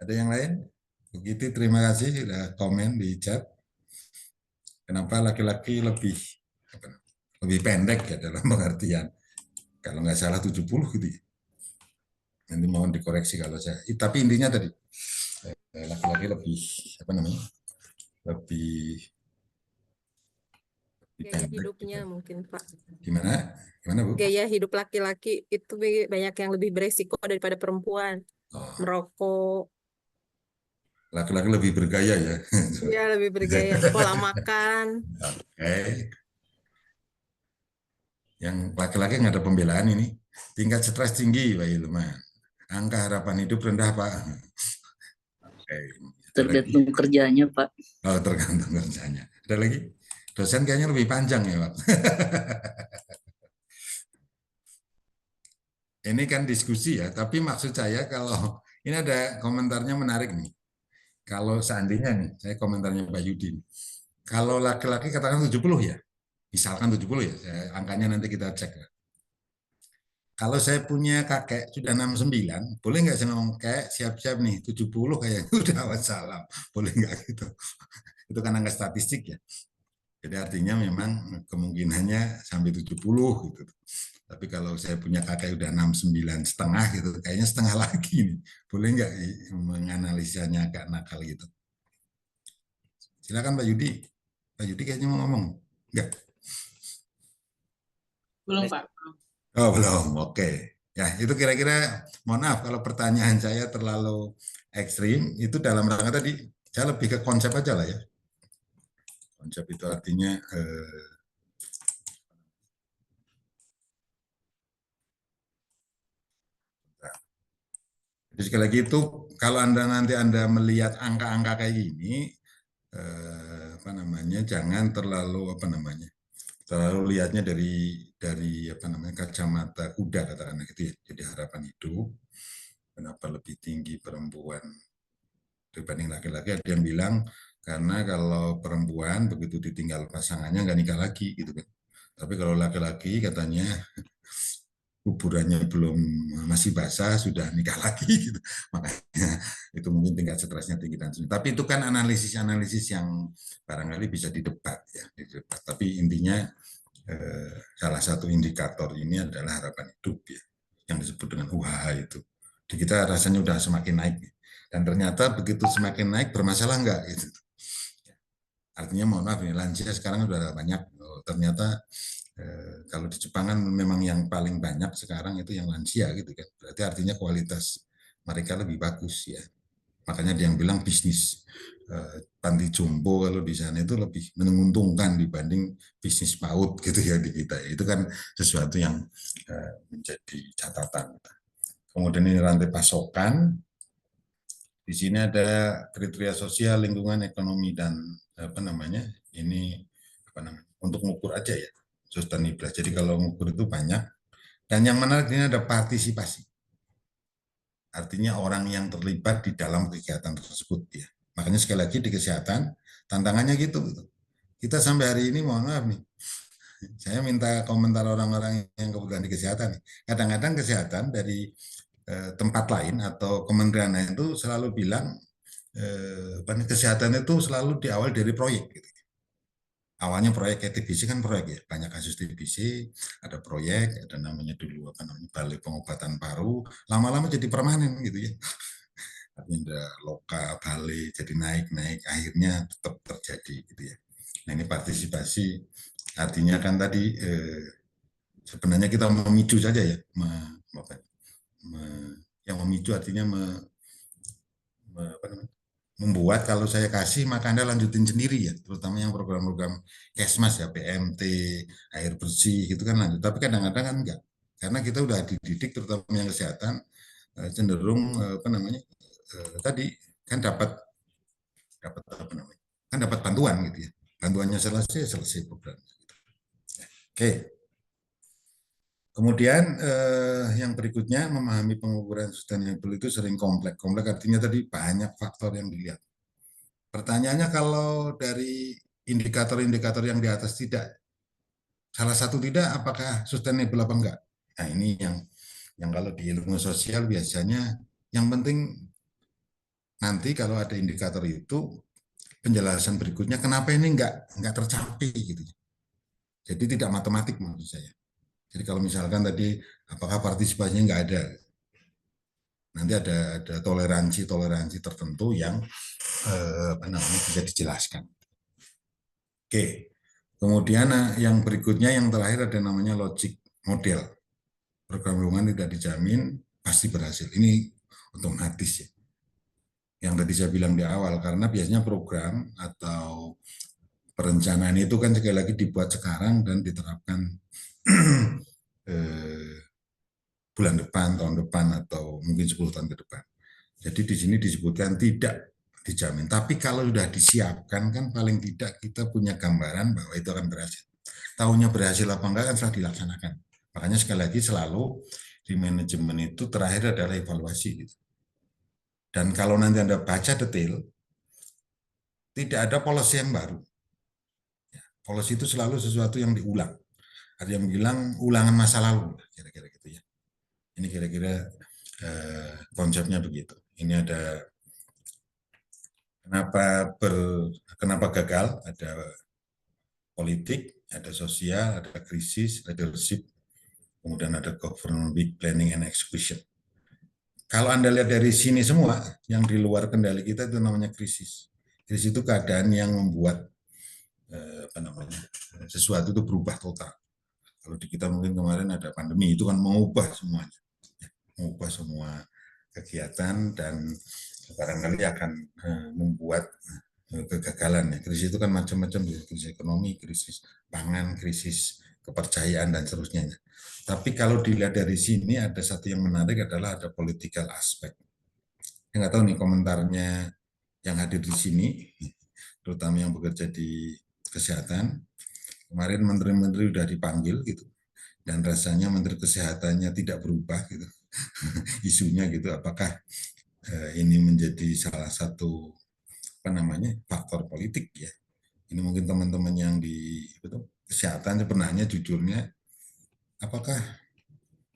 Ada yang lain? Bugiti terima kasih sudah komen di chat. Kenapa laki-laki lebih pendek ya dalam pengertian. Kalau nggak salah 70 gitu ya. Nanti mohon dikoreksi kalau saya. Tapi intinya tadi laki-laki lebih apa namanya? Lebih Gaya pendek hidupnya gitu. mungkin Pak. Gimana? Gimana Bu? Gaya hidup laki-laki itu banyak yang lebih beresiko daripada perempuan. Oh, Merokok, laki-laki lebih bergaya ya. ya lebih bergaya. Pola makan. Oke. Yang laki-laki nggak ada pembelaan ini. Tingkat stres tinggi, Pak Ilman. Angka harapan hidup rendah, Pak. Oke, ada lagi? Tergantung kerjanya, Pak. Oh, tergantung kerjanya. Ada lagi? Dosen kayaknya lebih panjang ya, Pak. Ini kan diskusi ya, tapi maksud saya kalau ini ada komentarnya menarik nih. Kalau seandainya nih, saya komentarnya Pak Yudi. Kalau laki-laki katakan 70 ya, misalkan 70 ya, angkanya nanti kita cek ya. Kalau saya punya kakek sudah 69, boleh nggak saya ngomong kayak siap-siap nih 70 kayaknya udah wassalam, boleh nggak gitu? Itu kan angka statistik ya. Jadi artinya memang kemungkinannya sampai 70 gitu. Tapi kalau saya punya kakek udah 69,5 gitu, kayaknya setengah lagi nih. Boleh nggak menganalisanya agak nakal gitu? Silakan Pak Yudi. Pak Yudi kayaknya mau ngomong. Enggak? Belum, Pak. Oh, belum. Oke. Ya, itu kira-kira, mohon maaf kalau pertanyaan saya terlalu ekstrim, itu dalam rangka tadi, saya lebih ke konsep aja lah ya. Konsep itu artinya jadi sekali lagi itu kalau nanti Anda melihat angka-angka kayak gini, apa namanya, jangan terlalu terlalu lihatnya dari apa namanya kacamata kuda katakanlah gitu ya. Jadi harapan hidup kenapa lebih tinggi perempuan dibanding laki-laki, ada yang bilang karena kalau perempuan begitu ditinggal pasangannya nggak nikah lagi gitu kan. Tapi kalau laki-laki katanya kuburannya belum masih basah sudah nikah lagi gitu. Makanya itu mungkin tingkat stresnya tinggi dan sebagainya. Tapi itu kan analisis-analisis yang barangkali bisa didebat ya, didebat. Tapi intinya salah satu indikator ini adalah harapan hidup ya, yang disebut dengan UHH itu. Di kita rasanya udah semakin naik dan ternyata begitu semakin naik bermasalah enggak gitu. Artinya mohon maaf ini lansia sekarang sudah banyak. Ternyata kalau di Jepang kan memang yang paling banyak sekarang itu yang lansia gitu kan. Berarti artinya kualitas mereka lebih bagus ya. Makanya dia yang bilang bisnis panti jompo kalau di sana itu lebih menguntungkan dibanding bisnis PAUD gitu ya di kita. Itu kan sesuatu yang menjadi catatan. Kemudian ini rantai pasokan. Di sini ada kriteria sosial, lingkungan, ekonomi dan apa namanya? Ini apa namanya? Untuk mengukur aja ya. Sustainability. Jadi kalau mengukur itu banyak. Dan yang menarik ini ada partisipasi. Artinya orang yang terlibat di dalam kegiatan tersebut ya. Makanya sekali lagi di kesehatan tantangannya gitu. Kita sampai hari ini mohon maaf nih. Saya minta komentar orang-orang yang kebetulan di kesehatan. Kadang-kadang kesehatan dari tempat lain atau kementerian lain itu selalu bilang kesehatan itu selalu diawali dari proyek. Gitu. Awalnya proyek kayak TBC kan proyek ya, banyak kasus TBC, ada proyek, ada namanya dulu apa namanya balai pengobatan paru, lama-lama jadi permanen gitu ya. Artinya loka, balai, jadi naik-naik, akhirnya tetap terjadi gitu ya. Nah ini partisipasi, artinya kan tadi sebenarnya kita memicu saja ya, yang memicu artinya apa namanya, membuat kalau saya kasih maka Anda lanjutin sendiri ya, terutama yang program-program Kesmas ya, PMT, air bersih gitu kan lanjut. Tapi kadang-kadang kan enggak, karena kita udah dididik terutama yang kesehatan cenderung apa namanya tadi kan dapat apa namanya kan dapat bantuan gitu ya, bantuannya selesai program. Oke. Kemudian yang berikutnya memahami pengukuran sustainable itu sering kompleks. Kompleks artinya tadi banyak faktor yang dilihat. Pertanyaannya kalau dari indikator-indikator yang di atas tidak, salah satu tidak, apakah sustainable apa enggak? Nah ini yang kalau di ilmu sosial biasanya yang penting nanti kalau ada indikator itu penjelasan berikutnya kenapa ini enggak tercapai gitu. Jadi tidak matematik menurut saya. Jadi kalau misalkan tadi apakah partisipasinya enggak ada, nanti ada toleransi tertentu yang apa namanya bisa dijelaskan. Oke, kemudian yang berikutnya yang terakhir ada namanya logic model. Program hubungan tidak dijamin pasti berhasil. Ini otomatis ya. Yang tadi saya bilang di awal, karena biasanya program atau perencanaan itu kan sekali lagi dibuat sekarang dan diterapkan bulan depan, tahun depan, atau mungkin 10 tahun ke depan. Jadi di sini disebutkan tidak dijamin. Tapi kalau sudah disiapkan kan paling tidak kita punya gambaran bahwa itu akan berhasil. Tahunya berhasil apa enggak kan setelah dilaksanakan. Makanya sekali lagi selalu di manajemen itu terakhir adalah evaluasi. Gitu. Dan kalau nanti Anda baca detail, tidak ada policy yang baru. Policy itu selalu sesuatu yang diulang. Ada yang bilang ulangan masa lalu, kira-kira gitu ya. Ini kira-kira konsepnya begitu. Ini ada kenapa gagal, ada politik, ada sosial, ada krisis, leadership, kemudian ada government, big planning and execution. Kalau Anda lihat dari sini semua, yang di luar kendali kita itu namanya krisis. Krisis itu keadaan yang membuat sesuatu itu berubah total. Kalau di kita mungkin kemarin ada pandemi, itu kan mengubah semuanya, mengubah semua kegiatan dan barangkali akan membuat kegagalan. Krisis itu kan macam-macam, krisis ekonomi, krisis pangan, krisis kepercayaan dan seterusnya. Tapi kalau dilihat dari sini ada satu yang menarik adalah ada political aspect. Saya nggak tahu nih komentarnya yang hadir di sini, terutama yang bekerja di kesehatan. Kemarin menteri-menteri sudah dipanggil gitu, dan rasanya menteri kesehatannya tidak berubah gitu. Isunya gitu, apakah ini menjadi salah satu faktor politik ya. Ini mungkin teman-teman yang di kesehatan sebenarnya jujurnya, apakah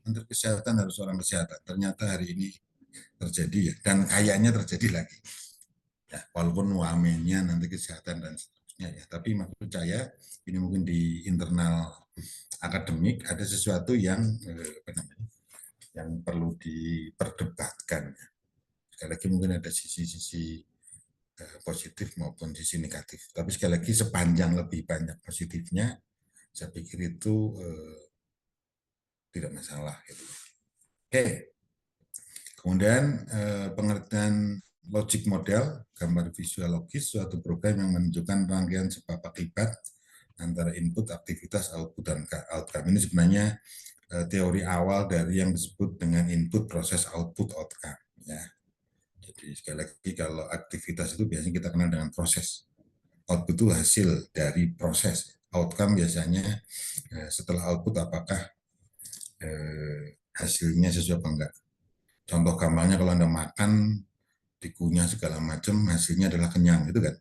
menteri kesehatan harus orang kesehatan? Ternyata hari ini terjadi ya, dan kayaknya terjadi lagi. Ya, walaupun wamennya nanti kesehatan dan seterusnya ya, tapi maksud saya ini mungkin di internal akademik ada sesuatu yang yang perlu diperdebatkan. Sekali lagi mungkin ada sisi-sisi positif maupun sisi negatif. Tapi sekali lagi sepanjang lebih banyak positifnya, saya pikir itu tidak masalah. Gitu. Oke. Kemudian pengertian logic model, gambar visualogis, suatu program yang menunjukkan rangkaian sebab akibat antara input, aktivitas, output, dan outcome. Ini sebenarnya teori awal dari yang disebut dengan input, proses, output, outcome. Ya. Jadi sekali lagi kalau aktivitas itu biasanya kita kenal dengan proses. Output itu hasil dari proses. Outcome biasanya setelah output apakah hasilnya sesuai apa enggak. Contoh gampangnya kalau Anda makan, dikunyah segala macam, hasilnya adalah kenyang, itu kan.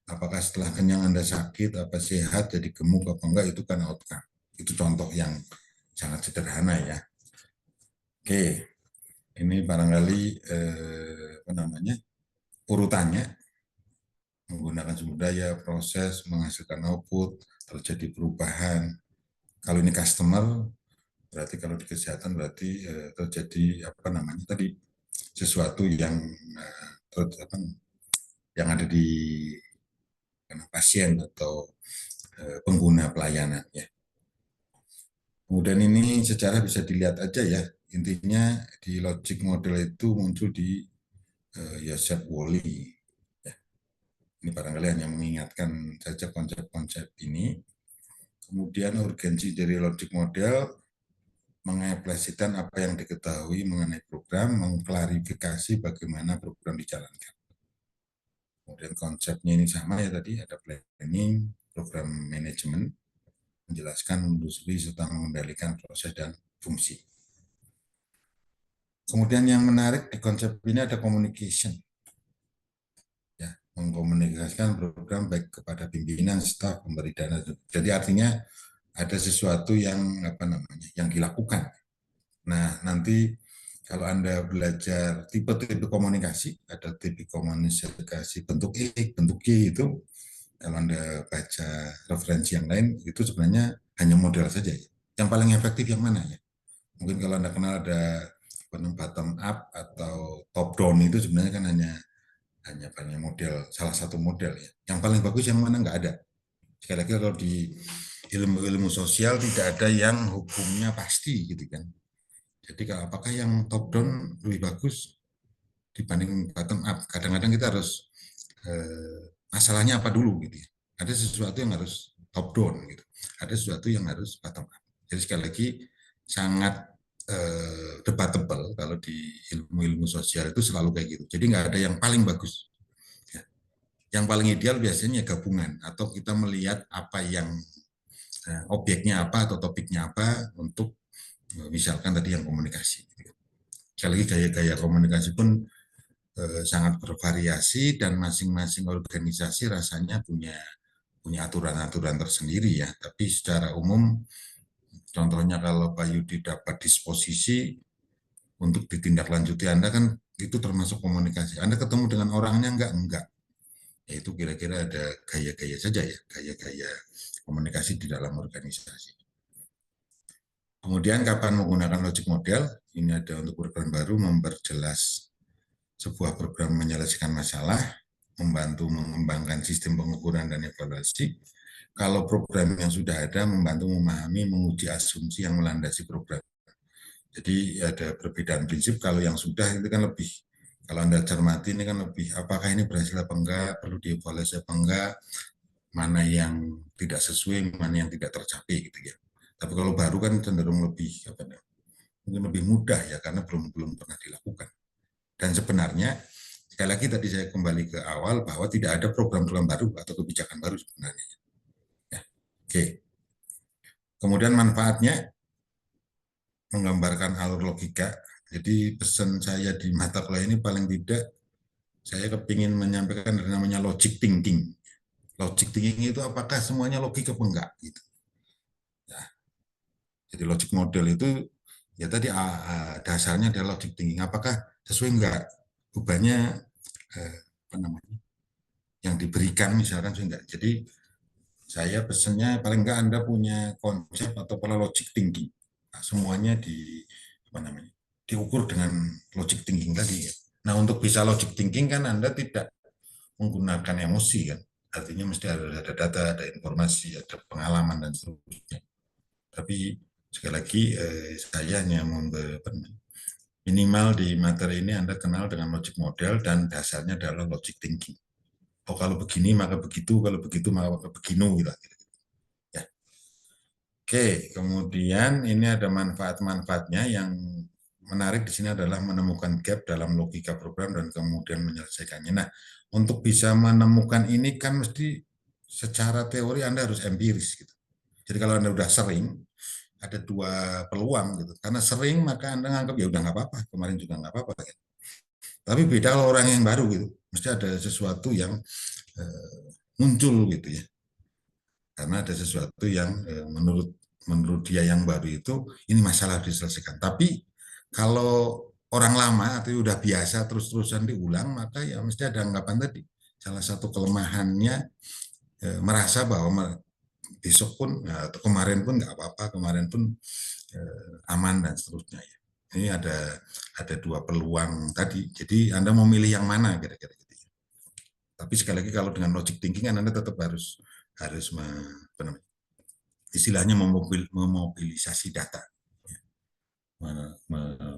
Apakah setelah kenyang Anda sakit, apa sehat, jadi gemuk apa enggak, itu kan outcome. Itu contoh yang sangat sederhana ya. Oke, ini barangkali urutannya menggunakan sumber daya, proses, menghasilkan output, terjadi perubahan. Kalau ini customer, berarti kalau di kesehatan berarti terjadi sesuatu yang yang ada di pasien atau pengguna pelayanan ya. Kemudian ini secara bisa dilihat aja ya, intinya di logic model itu muncul di Joseph Woolley. Ya. Ini barangkali hanya mengingatkan saja konsep-konsep ini. Kemudian urgensi dari logic model mengimplementasikan apa yang diketahui mengenai program, mengklarifikasi bagaimana program dijalankan. Kemudian konsepnya ini sama ya tadi, ada planning, program manajemen, menjelaskan, menelusuri, serta mengendalikan proses dan fungsi. Kemudian yang menarik di konsep ini ada communication. Ya, mengkomunikasikan program baik kepada pimpinan, staf, pemberi dana. Jadi artinya ada sesuatu yang yang dilakukan. Nah, nanti kalau Anda belajar tipe-tipe komunikasi, ada tipe komunikasi bentuk E, bentuk G itu, kalau Anda baca referensi yang lain, itu sebenarnya hanya model saja. Yang paling efektif yang mana ya? Mungkin kalau Anda kenal ada bottom up atau top down itu sebenarnya kan hanya model, salah satu model ya. Yang paling bagus yang mana nggak ada. Sekali lagi kalau di ilmu-ilmu sosial tidak ada yang hukumnya pasti gitu kan. Jadi apakah yang top down lebih bagus dibanding bottom up? Kadang-kadang kita harus masalahnya apa dulu gitu ya. Ada sesuatu yang harus top down gitu. Ada sesuatu yang harus bottom up. Jadi sekali lagi sangat debatable kalau di ilmu-ilmu sosial itu selalu kayak gitu. Jadi nggak ada yang paling bagus. Ya. Yang paling ideal biasanya gabungan atau kita melihat apa yang objeknya apa atau topiknya apa untuk misalkan tadi yang komunikasi. Sekali lagi gaya-gaya komunikasi pun sangat bervariasi dan masing-masing organisasi rasanya punya aturan-aturan tersendiri ya. Tapi secara umum, contohnya kalau Pak Yudi dapat disposisi untuk ditindaklanjuti Anda kan itu termasuk komunikasi. Anda ketemu dengan orangnya enggak. Ya itu kira-kira ada gaya-gaya saja ya, gaya-gaya komunikasi di dalam organisasi. Kemudian kapan menggunakan logic model? Ini ada untuk program baru memperjelas sebuah program menyelesaikan masalah, membantu mengembangkan sistem pengukuran dan evaluasi. Kalau program yang sudah ada, membantu memahami, menguji asumsi yang melandasi program. Jadi ada perbedaan prinsip. Kalau yang sudah itu kan lebih, kalau Anda cermati ini kan lebih, apakah ini berhasil apa enggak, perlu dievaluasi apa enggak, mana yang tidak sesuai, mana yang tidak tercapai gitu ya. Tapi kalau baru kan cenderung lebih mungkin lebih mudah ya karena belum pernah dilakukan. Dan sebenarnya sekali lagi tadi saya kembali ke awal bahwa tidak ada program-program baru atau kebijakan baru sebenarnya. Ya. Oke. Kemudian manfaatnya menggambarkan alur logika. Jadi pesan saya di mata kuliah ini paling tidak saya kepingin menyampaikan yang namanya logic thinking. Logic thinking itu apakah semuanya logika apa enggak? Gitu. Ya. Jadi logic model itu ya tadi dasarnya adalah logic thinking. Apakah sesuai enggak bebannya apa namanya yang diberikan misalkan enggak. Jadi saya pesannya paling enggak Anda punya konsep atau pola logic thinking. Nah, semuanya apa namanya diukur dengan logic thinking tadi. Ya. Nah untuk bisa logic thinking kan Anda tidak menggunakan emosi kan. Artinya mesti ada data, ada informasi, ada pengalaman dan seterusnya. Tapi sekali lagi saya hanya minimal di materi ini Anda kenal dengan logic model dan dasarnya adalah logic thinking. Oh kalau begini maka begitu, kalau begitu maka beginu gitu. Ya. Oke, kemudian ini ada manfaat-manfaatnya yang menarik di sini adalah menemukan gap dalam logika program dan kemudian menyelesaikannya. Nah, untuk bisa menemukan ini kan mesti secara teori Anda harus empiris gitu. Jadi kalau Anda udah sering, ada dua peluang gitu. Karena sering maka Anda nganggap ya udah nggak apa-apa, kemarin juga nggak apa-apa. Gitu. Tapi beda kalau orang yang baru gitu, mesti ada sesuatu yang muncul gitu ya. Karena ada sesuatu yang menurut dia yang baru itu ini masalah diselesaikan. Tapi kalau orang lama atau udah biasa terus-terusan diulang, maka ya mesti ada anggapan tadi. Salah satu kelemahannya merasa bahwa besok pun atau kemarin pun nggak apa-apa, kemarin pun aman dan seterusnya. Ini ada dua peluang tadi. Jadi Anda mau milih yang mana kira-kira gitu. Tapi sekali lagi kalau dengan logic thinking Anda tetap harus istilahnya memobilisasi data,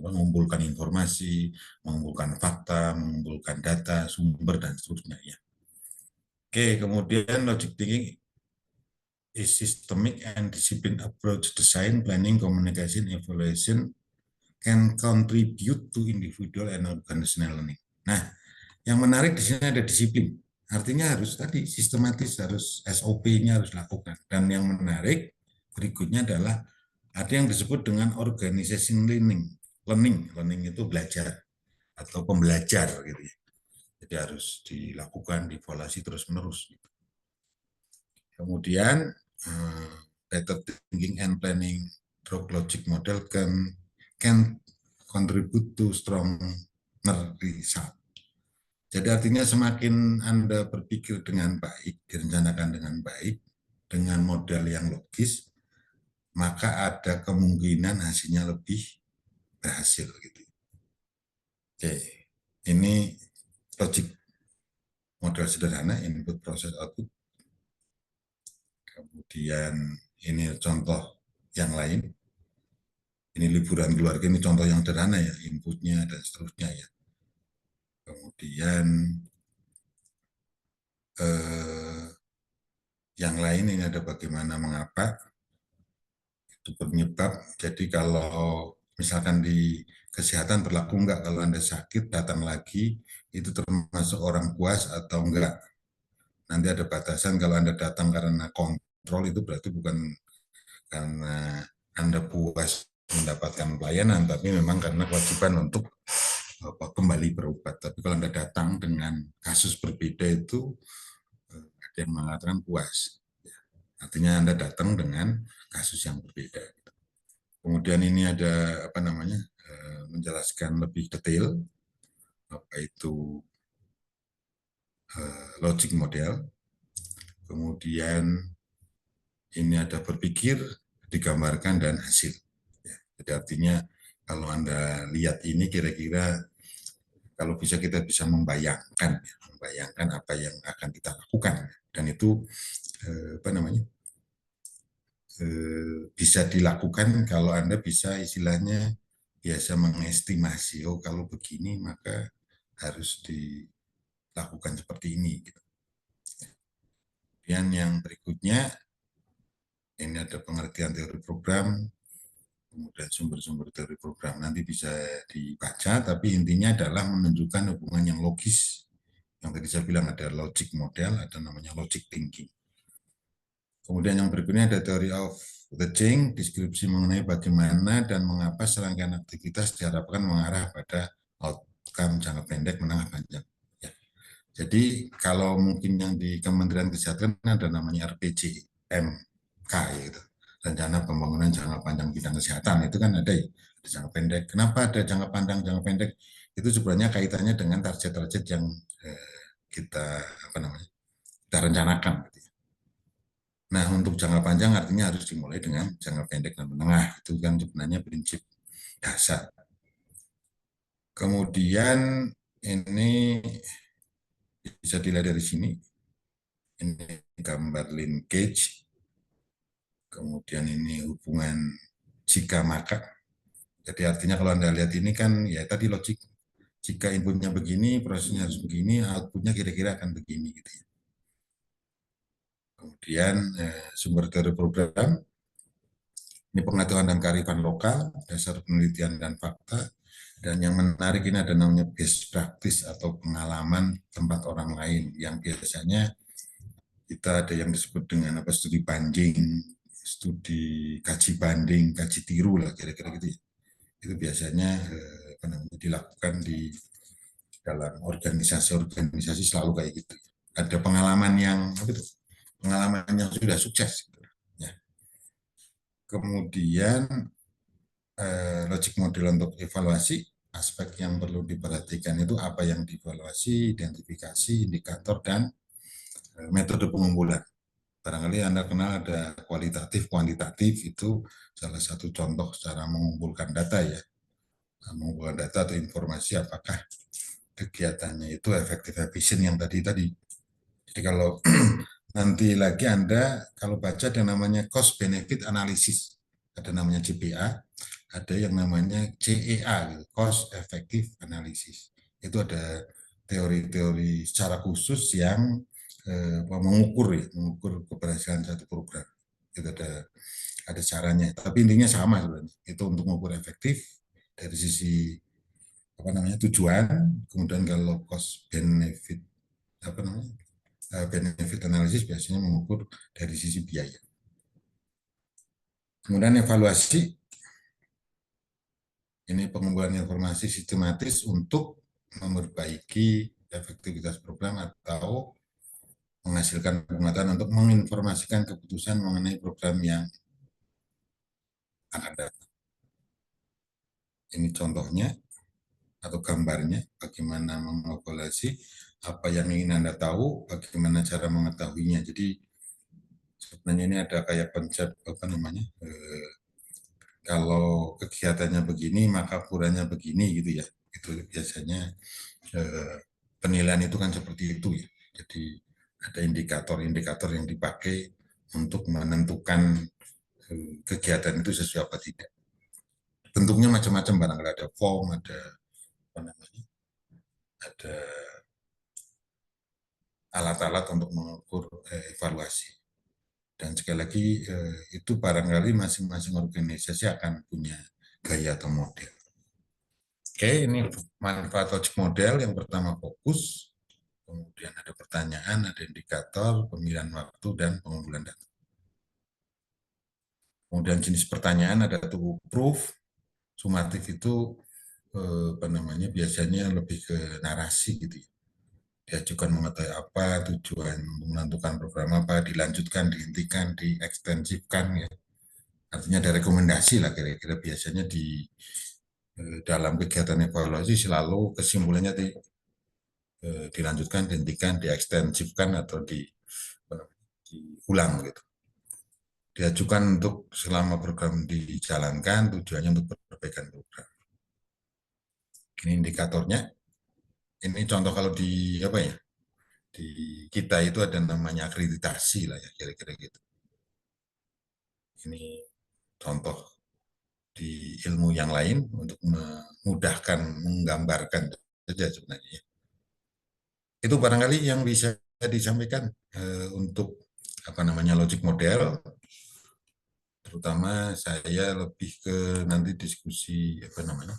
mengumpulkan informasi, mengumpulkan fakta, mengumpulkan data, sumber dan seterusnya ya. Oke, kemudian logic thinking is systemic and disciplined approach design, planning, communication, evaluation can contribute to individual and organizational learning. Nah, yang menarik di sini ada disiplin. Artinya harus tadi sistematis, harus SOP-nya harus dilakukan. Dan yang menarik berikutnya adalah ada yang disebut dengan organization learning. Learning itu belajar atau pembelajar gitu ya. Jadi harus dilakukan, dievaluasi terus-menerus. Kemudian better thinking and planning through logic model can contribute to stronger result. Jadi artinya semakin Anda berpikir dengan baik, direncanakan dengan baik, dengan model yang logis, maka ada kemungkinan hasilnya lebih berhasil. Gitu. Oke, ini logic model sederhana, input, proses, output. Kemudian ini contoh yang lain. Ini liburan keluarga, ini contoh yang sederhana ya, inputnya dan seterusnya ya. Kemudian yang lain ini ada bagaimana mengapa itu penyebab. Jadi kalau misalkan di kesehatan berlaku enggak, kalau Anda sakit datang lagi itu termasuk orang puas atau enggak. Nanti ada batasan, kalau Anda datang karena kontrol itu berarti bukan karena Anda puas mendapatkan pelayanan, tapi memang karena kewajiban untuk kembali berobat. Tapi kalau Anda datang dengan kasus berbeda itu ada yang mengatakan puas. Artinya Anda datang dengan kasus yang berbeda. Kemudian ini ada apa namanya, menjelaskan lebih detail apa itu logic model. Kemudian ini ada berpikir, digambarkan, dan hasil. Jadi artinya kalau Anda lihat ini kira-kira kalau bisa kita bisa membayangkan apa yang akan kita lakukan, dan itu apa namanya, bisa dilakukan kalau Anda bisa istilahnya biasa mengestimasi, oh kalau begini maka harus dilakukan seperti ini. Kemudian yang berikutnya ini ada pengertian teori program, kemudian sumber-sumber teori program nanti bisa dibaca, tapi intinya adalah menunjukkan hubungan yang logis. Yang tadi saya bilang ada logic model, ada namanya logic thinking. Kemudian yang berikutnya ada theory of the change, deskripsi mengenai bagaimana dan mengapa serangkaian aktivitas diharapkan mengarah pada outcome jangka pendek, menengah, panjang. Ya. Jadi kalau mungkin yang di Kementerian Kesehatan ada namanya RPJMK, gitu. Rencana Pembangunan Jangka Panjang Bidang Kesehatan, itu kan ada ya, ada jangka pendek. Kenapa ada jangka panjang, jangka pendek? Itu sebenarnya kaitannya dengan target-target yang kita apa namanya, kita rencanakan. Nah, untuk jangka panjang artinya harus dimulai dengan jangka pendek dan menengah. Itu kan sebenarnya prinsip dasar. Kemudian ini bisa dilihat dari sini. Ini gambar linkage. Kemudian ini hubungan jika maka. Jadi artinya kalau Anda lihat ini kan ya tadi logik. Jika inputnya begini, prosesnya harus begini, outputnya kira-kira akan begini. Gitu ya. Kemudian sumber teori program. Ini pengetahuan dan kearifan lokal, dasar penelitian dan fakta. Dan yang menarik ini ada namanya best practice atau pengalaman tempat orang lain, yang biasanya kita ada yang disebut dengan apa, studi banding, studi kaji banding, kaji tiru lah kira-kira gitu ya. Itu biasanya apa namanya, dilakukan di dalam organisasi-organisasi selalu kayak gitu. Ada pengalaman yang apa itu? Pengalaman yang sudah sukses. Gitu. Ya. Kemudian logic model untuk evaluasi, aspek yang perlu diperhatikan itu apa yang dievaluasi, identifikasi, indikator, dan metode pengumpulan. Barangkali Anda kenal ada kualitatif, kuantitatif, itu salah satu contoh cara mengumpulkan data ya. Mengumpulkan data atau informasi apakah kegiatannya itu efektif, efisien yang tadi. Jadi kalau nanti lagi Anda kalau baca ada namanya cost benefit analysis, ada namanya CPA, ada yang namanya CEA, cost effective analysis. Itu ada teori-teori secara khusus yang mengukur keberhasilan satu program. Itu ada caranya. Tapi intinya sama sebenarnya. Itu untuk mengukur efektif dari sisi apa namanya tujuan, kemudian kalau cost benefit apa namanya benefit analysis biasanya mengukur dari sisi biaya. Kemudian evaluasi, ini pengumpulan informasi sistematis untuk memperbaiki efektivitas program atau menghasilkan pengetahuan untuk menginformasikan keputusan mengenai program yang akan datang. Ini contohnya atau gambarnya bagaimana mengevaluasi apa yang ingin Anda tahu, bagaimana cara mengetahuinya. Jadi sebenarnya ini ada kayak konsep apa namanya, kalau kegiatannya begini maka ukurannya begini gitu ya. Itu biasanya penilaian itu kan seperti itu ya. Jadi ada indikator-indikator yang dipakai untuk menentukan kegiatan itu sesuai apa tidak. Bentuknya macam-macam, barangkali ada form, ada apa namanya, ada alat-alat untuk mengukur evaluasi. Dan sekali lagi itu barangkali masing-masing organisasi akan punya gaya atau model. Oke, ini manfaat logic model. Yang pertama fokus, kemudian ada pertanyaan, ada indikator, pemilihan waktu, dan pengumpulan data. Kemudian jenis pertanyaan ada to proof, sumatif itu apa namanya, biasanya lebih ke narasi gitu ya. Diajukan mengetahui apa, tujuan menentukan program apa, dilanjutkan, dihentikan, diekstensifkan ya. Artinya ada rekomendasi lah kira-kira, biasanya di dalam kegiatan evaluasi selalu kesimpulannya dilanjutkan, dihentikan, diekstensifkan atau diulang gitu. Diajukan untuk selama program dijalankan, tujuannya untuk perbaikan program. Ini indikatornya. Ini contoh kalau di apa ya? Di kita itu ada namanya akreditasi lah ya, kira-kira gitu. Ini contoh di ilmu yang lain untuk memudahkan menggambarkan saja sebenarnya. Itu barangkali yang bisa disampaikan untuk apa namanya logic model. Terutama saya lebih ke nanti diskusi apa namanya.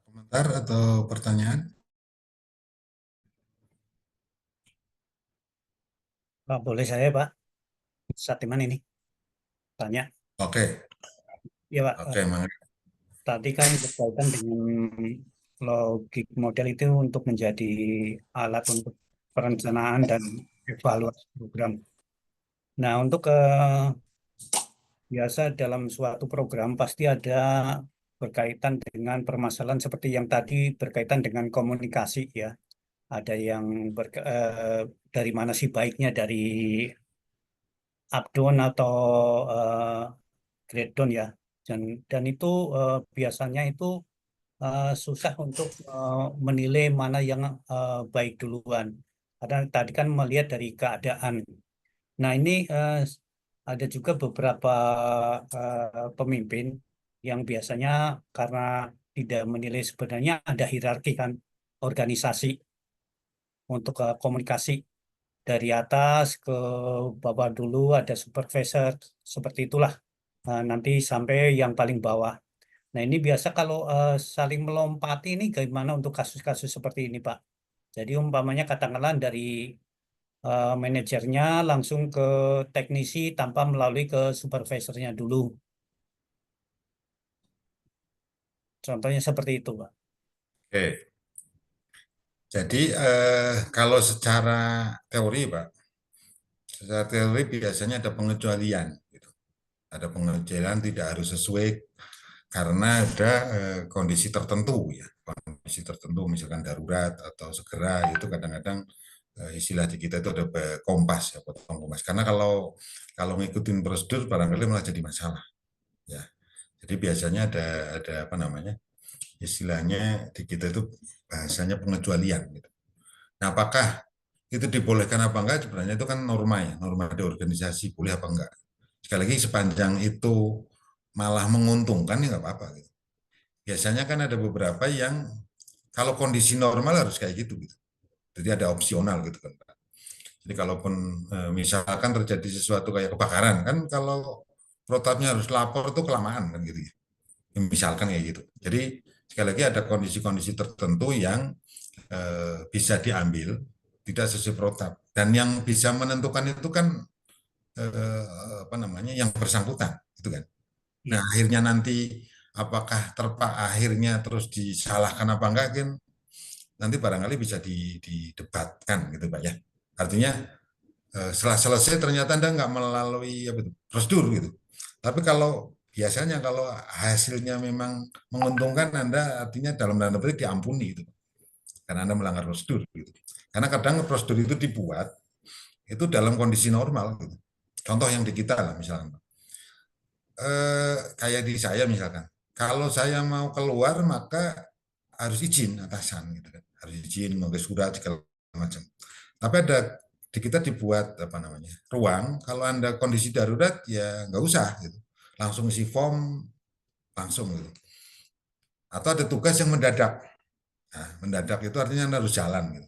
Komentar atau pertanyaan? Pak, boleh saya, Pak? Satiman ini tanya. Oke, Ya, Pak. oke, Mang. Tadi kan berkaitan dengan logik model itu untuk menjadi alat untuk perencanaan dan evaluasi program. Nah, untuk biasa dalam suatu program pasti ada berkaitan dengan permasalahan seperti yang tadi berkaitan dengan komunikasi ya. Ada yang dari mana sih baiknya dari up down atau eh, grade down ya. Dan itu biasanya itu susah untuk menilai mana yang baik duluan. Karena tadi kan melihat dari keadaan. Nah, ini ada juga beberapa pemimpin yang biasanya karena tidak menilai, sebenarnya ada hierarki kan organisasi untuk komunikasi dari atas ke bawah dulu, ada supervisor seperti itulah. Nanti sampai yang paling bawah. Nah, ini biasa kalau saling melompati ini gimana untuk kasus-kasus seperti ini, Pak? Jadi umpamanya katakanlah dari manajernya langsung ke teknisi tanpa melalui ke supervisornya dulu. Contohnya seperti itu, Pak. Oke. Jadi kalau secara teori, Pak, secara teori biasanya ada pengecualian. Gitu. Ada pengecualian tidak harus sesuai karena ada kondisi tertentu ya, kondisi tertentu misalkan darurat atau segera itu kadang-kadang istilah di kita itu ada kompas ya, potong kompas. Karena kalau ngikutin prosedur barangkali malah jadi masalah ya. Jadi biasanya ada apa namanya, istilahnya di kita itu bahasanya pengecualian gitu. Nah, apakah itu dibolehkan apa enggak, sebenarnya itu kan norma ya, norma di organisasi, boleh apa enggak. Sekali lagi sepanjang itu malah menguntungkan ya nggak apa-apa gitu. Biasanya kan ada beberapa yang kalau kondisi normal harus kayak gitu gitu. Jadi ada opsional gitu kan. Jadi kalaupun misalkan terjadi sesuatu kayak kebakaran kan, kalau protapnya harus lapor itu kelamaan kan gitu ya. Misalkan kayak gitu. Jadi sekali lagi ada kondisi-kondisi tertentu yang bisa diambil tidak sesuai protap, dan yang bisa menentukan itu kan apa namanya, yang bersangkutan itu kan. Nah, akhirnya nanti apakah akhirnya terus disalahkan apa enggak kan, nanti barangkali bisa didebatkan gitu Pak ya. Artinya setelah selesai ternyata Anda nggak melalui apa itu, prosedur gitu. Tapi kalau biasanya kalau hasilnya memang menguntungkan, Anda artinya dalam tanda petik diampuni gitu. Karena Anda melanggar prosedur gitu. Karena kadang prosedur itu dibuat itu dalam kondisi normal gitu. Contoh yang di kita lah misalnya. Kayak di saya misalkan, kalau saya mau keluar maka harus izin atasan gitu kan, harus izin, mau segala macam. Tapi ada di kita dibuat apa namanya ruang, kalau Anda kondisi darurat ya nggak usah gitu, langsung isi form langsung gitu. Atau ada tugas yang mendadak. Nah, mendadak itu artinya Anda harus jalan gitu,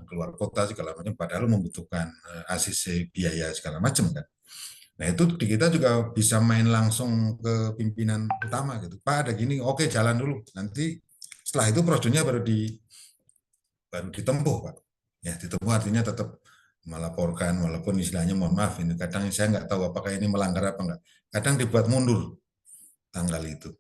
keluar kota segala macam, padahal membutuhkan ACC biaya segala macam kan. Nah itu di kita juga bisa main langsung ke pimpinan utama gitu. Pak ada gini, oke jalan dulu. Nanti setelah itu prosedurnya baru ditempuh Pak. Ya ditempuh artinya tetap melaporkan, walaupun istilahnya mohon maaf ini kadang saya nggak tahu apakah ini melanggar apa enggak. Kadang dibuat mundur tanggal itu.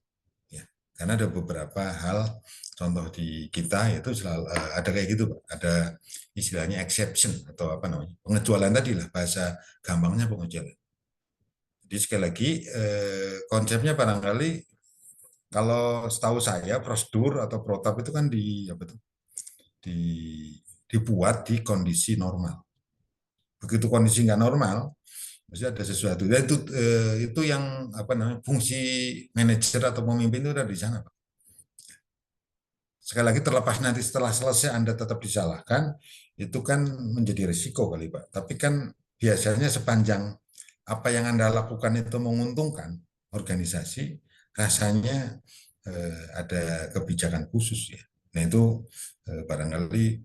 Ya, karena ada beberapa hal, contoh di kita itu selalu ada kayak gitu Pak. Ada istilahnya exception atau apa namanya pengecualian tadi lah, bahasa gampangnya pengecualian. Jadi sekali lagi konsepnya barangkali kalau setahu saya prosedur atau protap itu kan dibuat di kondisi normal. Begitu kondisi nggak normal, mesti ada sesuatu. Dan itu yang apa namanya fungsi manajer atau pemimpin itu ada di sana, Pak. Sekali lagi terlepas nanti setelah selesai Anda tetap disalahkan, itu kan menjadi risiko kali Pak. Tapi kan biasanya sepanjang apa yang Anda lakukan itu menguntungkan organisasi, rasanya ada kebijakan khusus ya. Nah itu barangkali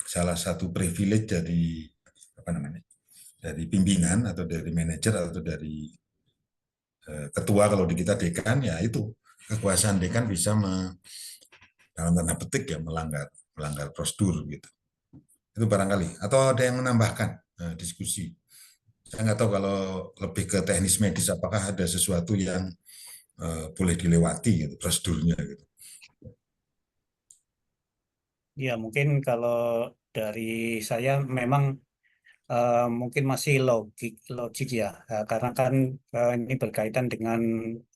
salah satu privilege dari apa namanya, dari pimpinan atau dari manajer atau dari ketua kalau di kita dekan ya itu kekuasaan dekan bisa dalam tanda petik ya melanggar prosedur gitu. Itu barangkali. Atau ada yang menambahkan diskusi. Saya nggak tahu kalau lebih ke teknis medis apakah ada sesuatu yang boleh dilewati gitu prosedurnya gitu. Ya, mungkin kalau dari saya memang mungkin masih logik ya. Karena kan ini berkaitan dengan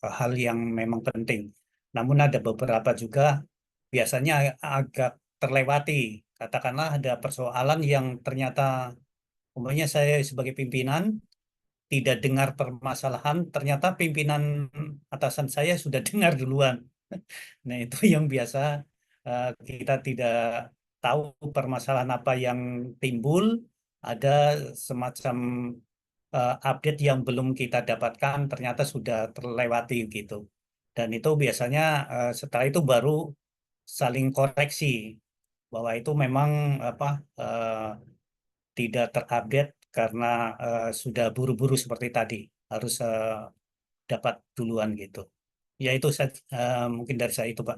hal yang memang penting. Namun ada beberapa juga biasanya agak terlewati. Katakanlah ada persoalan yang ternyata umpamanya saya sebagai pimpinan tidak dengar permasalahan, ternyata pimpinan atasan saya sudah dengar duluan. Nah, itu yang biasa kita tidak tahu permasalahan apa yang timbul, ada semacam update yang belum kita dapatkan, ternyata sudah terlewati gitu. Dan itu biasanya setelah itu baru saling koreksi bahwa itu memang apa tidak terupdate karena sudah buru-buru seperti tadi, harus dapat duluan gitu. Ya itu mungkin dari saya itu Pak.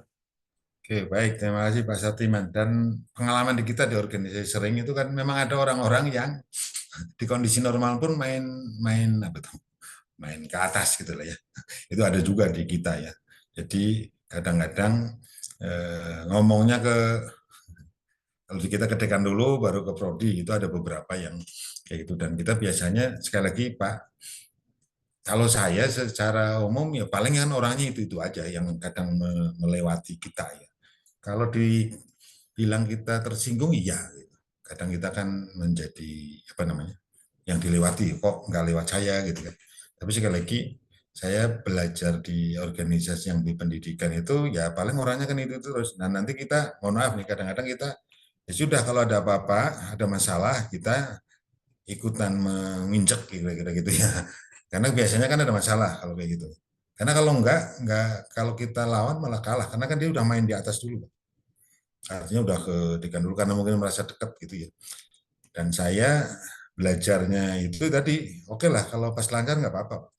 Oke, baik. Terima kasih Pak Satriman. Dan pengalaman di kita di organisasi sering itu kan memang ada orang-orang yang di kondisi normal pun main apa tuh? Main ke atas gitu lah ya. Itu ada juga di kita ya. Jadi kadang-kadang ngomongnya ke kalau di kita kedekan dulu baru ke prodi itu ada beberapa yang kayak gitu dan kita biasanya sekali lagi Pak kalau saya secara umum ya paling kan orangnya itu aja yang kadang melewati kita ya. Kalau dibilang kita tersinggung iya gitu. Kadang kita kan menjadi apa namanya yang dilewati kok nggak lewat saya gitu kan. Tapi sekali lagi saya belajar di organisasi yang di pendidikan itu ya paling orangnya kan itu terus. Nah nanti kita mohon maaf nih kadang-kadang kita ya sudah kalau ada apa-apa ada masalah kita ikutan menginjek kira-kira gitu ya. Karena biasanya kan ada masalah kalau kayak gitu. Karena kalau enggak kalau kita lawan malah kalah karena kan dia udah main di atas dulu. Artinya udah ke dekan dulu karena mungkin merasa dekat gitu ya. Dan saya belajarnya itu tadi oke lah kalau pas lancar nggak apa-apa.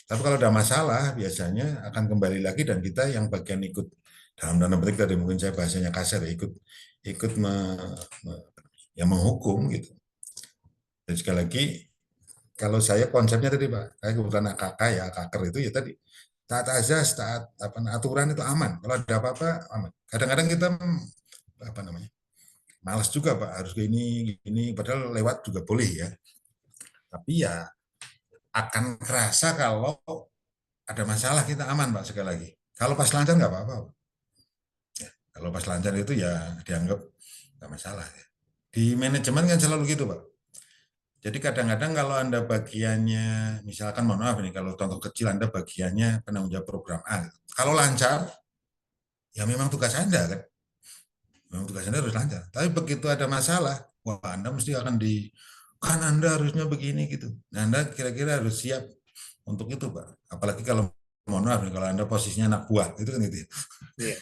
Tapi kalau ada masalah biasanya akan kembali lagi dan kita yang bagian ikut dalam tanda petik tadi mungkin saya bahasanya kasar ya ikut ya menghukum gitu. Dan sekali lagi kalau saya konsepnya tadi Pak, saya kebetulan kakak ya kaker itu ya tadi taat azas, taat apa aturan itu aman. Kalau ada apa-apa aman. Kadang-kadang kita apa namanya malas juga Pak harus ini padahal lewat juga boleh ya. Tapi ya akan kerasa kalau ada masalah kita aman Pak sekali lagi. Kalau pas lancar nggak apa-apa. Ya, kalau pas lancar itu ya dianggap nggak masalah. Ya. Di manajemen kan selalu gitu Pak. Jadi kadang-kadang kalau Anda bagiannya, misalkan mohon maaf ini, kalau contoh kecil Anda bagiannya penanggung jawab program A. Gitu. Kalau lancar, ya memang tugas Anda kan. Memang tugas Anda harus lancar. Tapi begitu ada masalah, wah Anda mesti akan kan Anda harusnya begini gitu. Nah, Anda kira-kira harus siap untuk itu, Pak. Apalagi kalau mohon maaf kalau Anda posisinya anak buah, itu kan itu. Iya.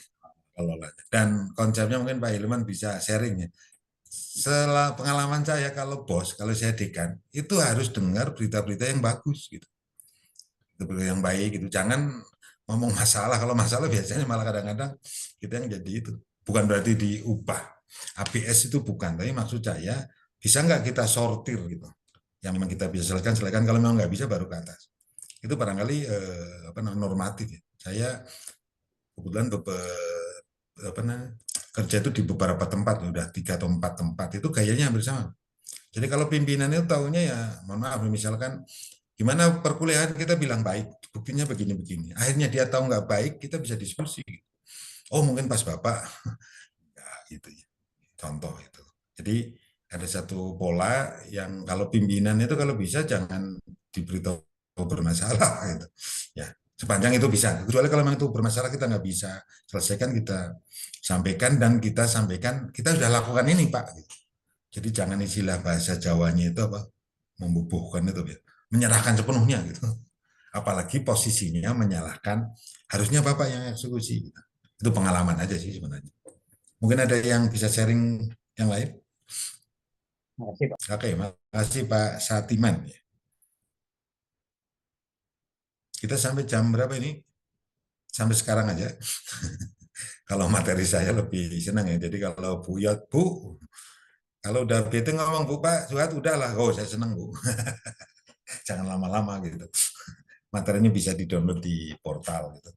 Dan konsepnya mungkin Pak Hilman bisa sharing ya. Setelah pengalaman saya kalau bos, kalau saya dekan, itu harus dengar berita-berita yang bagus gitu. Berita yang baik gitu. Jangan ngomong masalah. Kalau masalah biasanya malah kadang-kadang kita yang jadi itu. Bukan berarti diubah. ABS itu bukan, tapi maksud saya bisa nggak kita sortir gitu. Yang memang kita bisa selesaikan, kalau memang nggak bisa baru ke atas. Itu barangkali normatif ya. Saya kebetulan kerja itu di beberapa tempat, udah 3 atau 4 tempat, itu gayanya hampir sama. Jadi kalau pimpinan itu tahunya ya, mohon maaf, misalkan gimana perkuliahan kita bilang baik, buktinya begini-begini. Akhirnya dia tahu nggak baik, kita bisa diskusi. Oh mungkin pas Bapak, ya, gitu ya. Contoh itu. Jadi ada satu pola yang kalau pimpinan itu kalau bisa jangan diberitahu bermasalah gitu. Ya, sepanjang itu bisa. Kecuali kalau memang itu bermasalah kita nggak bisa selesaikan, kita sampaikan dan kita sampaikan kita sudah lakukan ini Pak. Gitu. Jadi jangan istilah bahasa Jawanya itu apa membubuhkan itu ya, menyerahkan sepenuhnya gitu. Apalagi posisinya menyalahkan harusnya Bapak yang eksekusi. Gitu. Itu pengalaman aja sih sebenarnya. Mungkin ada yang bisa sharing yang lain? Makasih, Pak. Oke, makasih Pak Satiman. Kita sampai jam berapa ini? Sampai sekarang aja. Kalau materi saya lebih senang ya. Jadi kalau Bu Yot, Bu, kalau udah bete ngomong Bu Pak, Suhat udahlah. Oh saya senang Bu. Jangan lama-lama gitu. Materinya bisa di-download di portal gitu.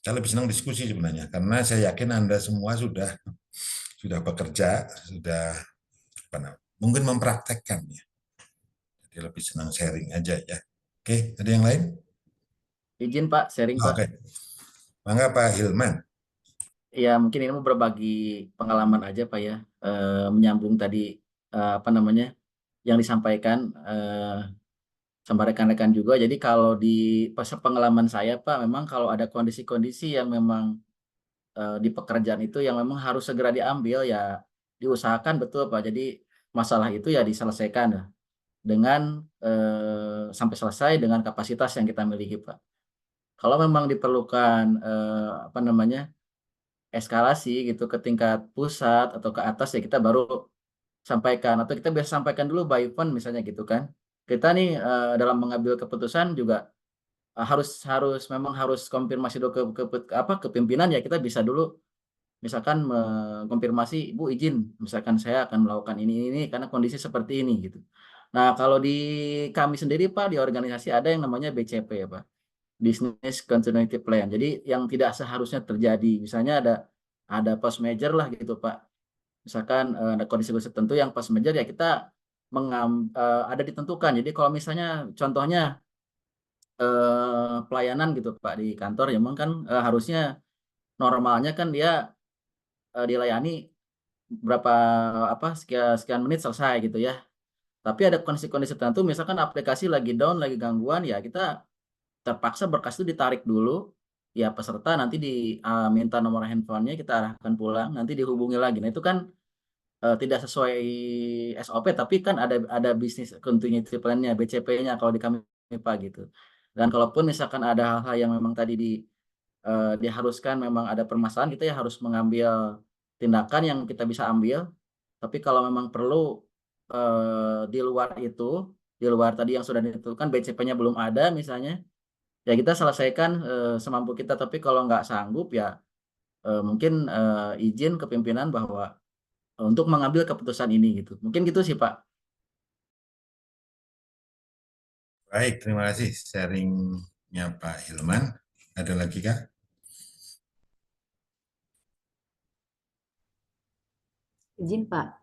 Saya lebih senang diskusi sebenarnya. Karena saya yakin Anda semua sudah bekerja, sudah mungkin mempraktekkan ya. Jadi lebih senang sharing aja ya. Oke, ada yang lain? Izin Pak, sharing Pak. Oke. Mangga Pak Hilman. Ya mungkin ini mau berbagi pengalaman aja Pak ya, menyambung tadi apa namanya yang disampaikan sama rekan-rekan juga. Jadi kalau di pas pengalaman saya Pak, memang kalau ada kondisi-kondisi yang memang di pekerjaan itu yang memang harus segera diambil ya diusahakan betul Pak. Jadi masalah itu ya diselesaikan ya, dengan sampai selesai dengan kapasitas yang kita miliki Pak. Kalau memang diperlukan apa namanya eskalasi gitu ke tingkat pusat atau ke atas ya kita baru sampaikan, atau kita biasa sampaikan dulu by phone misalnya gitu kan. Kita nih dalam mengambil keputusan juga harus harus memang harus konfirmasi dulu ke pimpinan ya, kita bisa dulu misalkan mengkonfirmasi, "Bu izin, misalkan saya akan melakukan ini karena kondisi seperti ini," gitu. Nah, kalau di kami sendiri Pak, di organisasi ada yang namanya BCP ya Pak, Business Continuity Plan. Jadi yang tidak seharusnya terjadi. Misalnya ada post major lah gitu Pak. Misalkan ada kondisi-kondisi tertentu yang post major ya kita ada ditentukan. Jadi kalau misalnya contohnya pelayanan gitu Pak di kantor ya memang kan harusnya normalnya kan dia dilayani berapa sekian sekian menit selesai gitu ya. Tapi ada kondisi-kondisi tertentu misalkan aplikasi lagi down, lagi gangguan ya kita terpaksa berkas itu ditarik dulu, ya peserta nanti minta nomor handphonenya, kita arahkan pulang, nanti dihubungi lagi. Nah itu kan tidak sesuai SOP, tapi kan ada bisnis continuity plan-nya, BCP-nya kalau di kami Pak gitu. Dan kalaupun misalkan ada hal-hal yang memang tadi diharuskan memang ada permasalahan, kita ya harus mengambil tindakan yang kita bisa ambil. Tapi kalau memang perlu di luar itu, di luar tadi yang sudah ditentukan BCP-nya belum ada misalnya, ya kita selesaikan semampu kita. Tapi kalau nggak sanggup ya mungkin izin ke pimpinan bahwa untuk mengambil keputusan ini gitu. Mungkin gitu sih Pak. Baik, terima kasih sharingnya Pak Hilman. Ada lagi Kak? Izin Pak.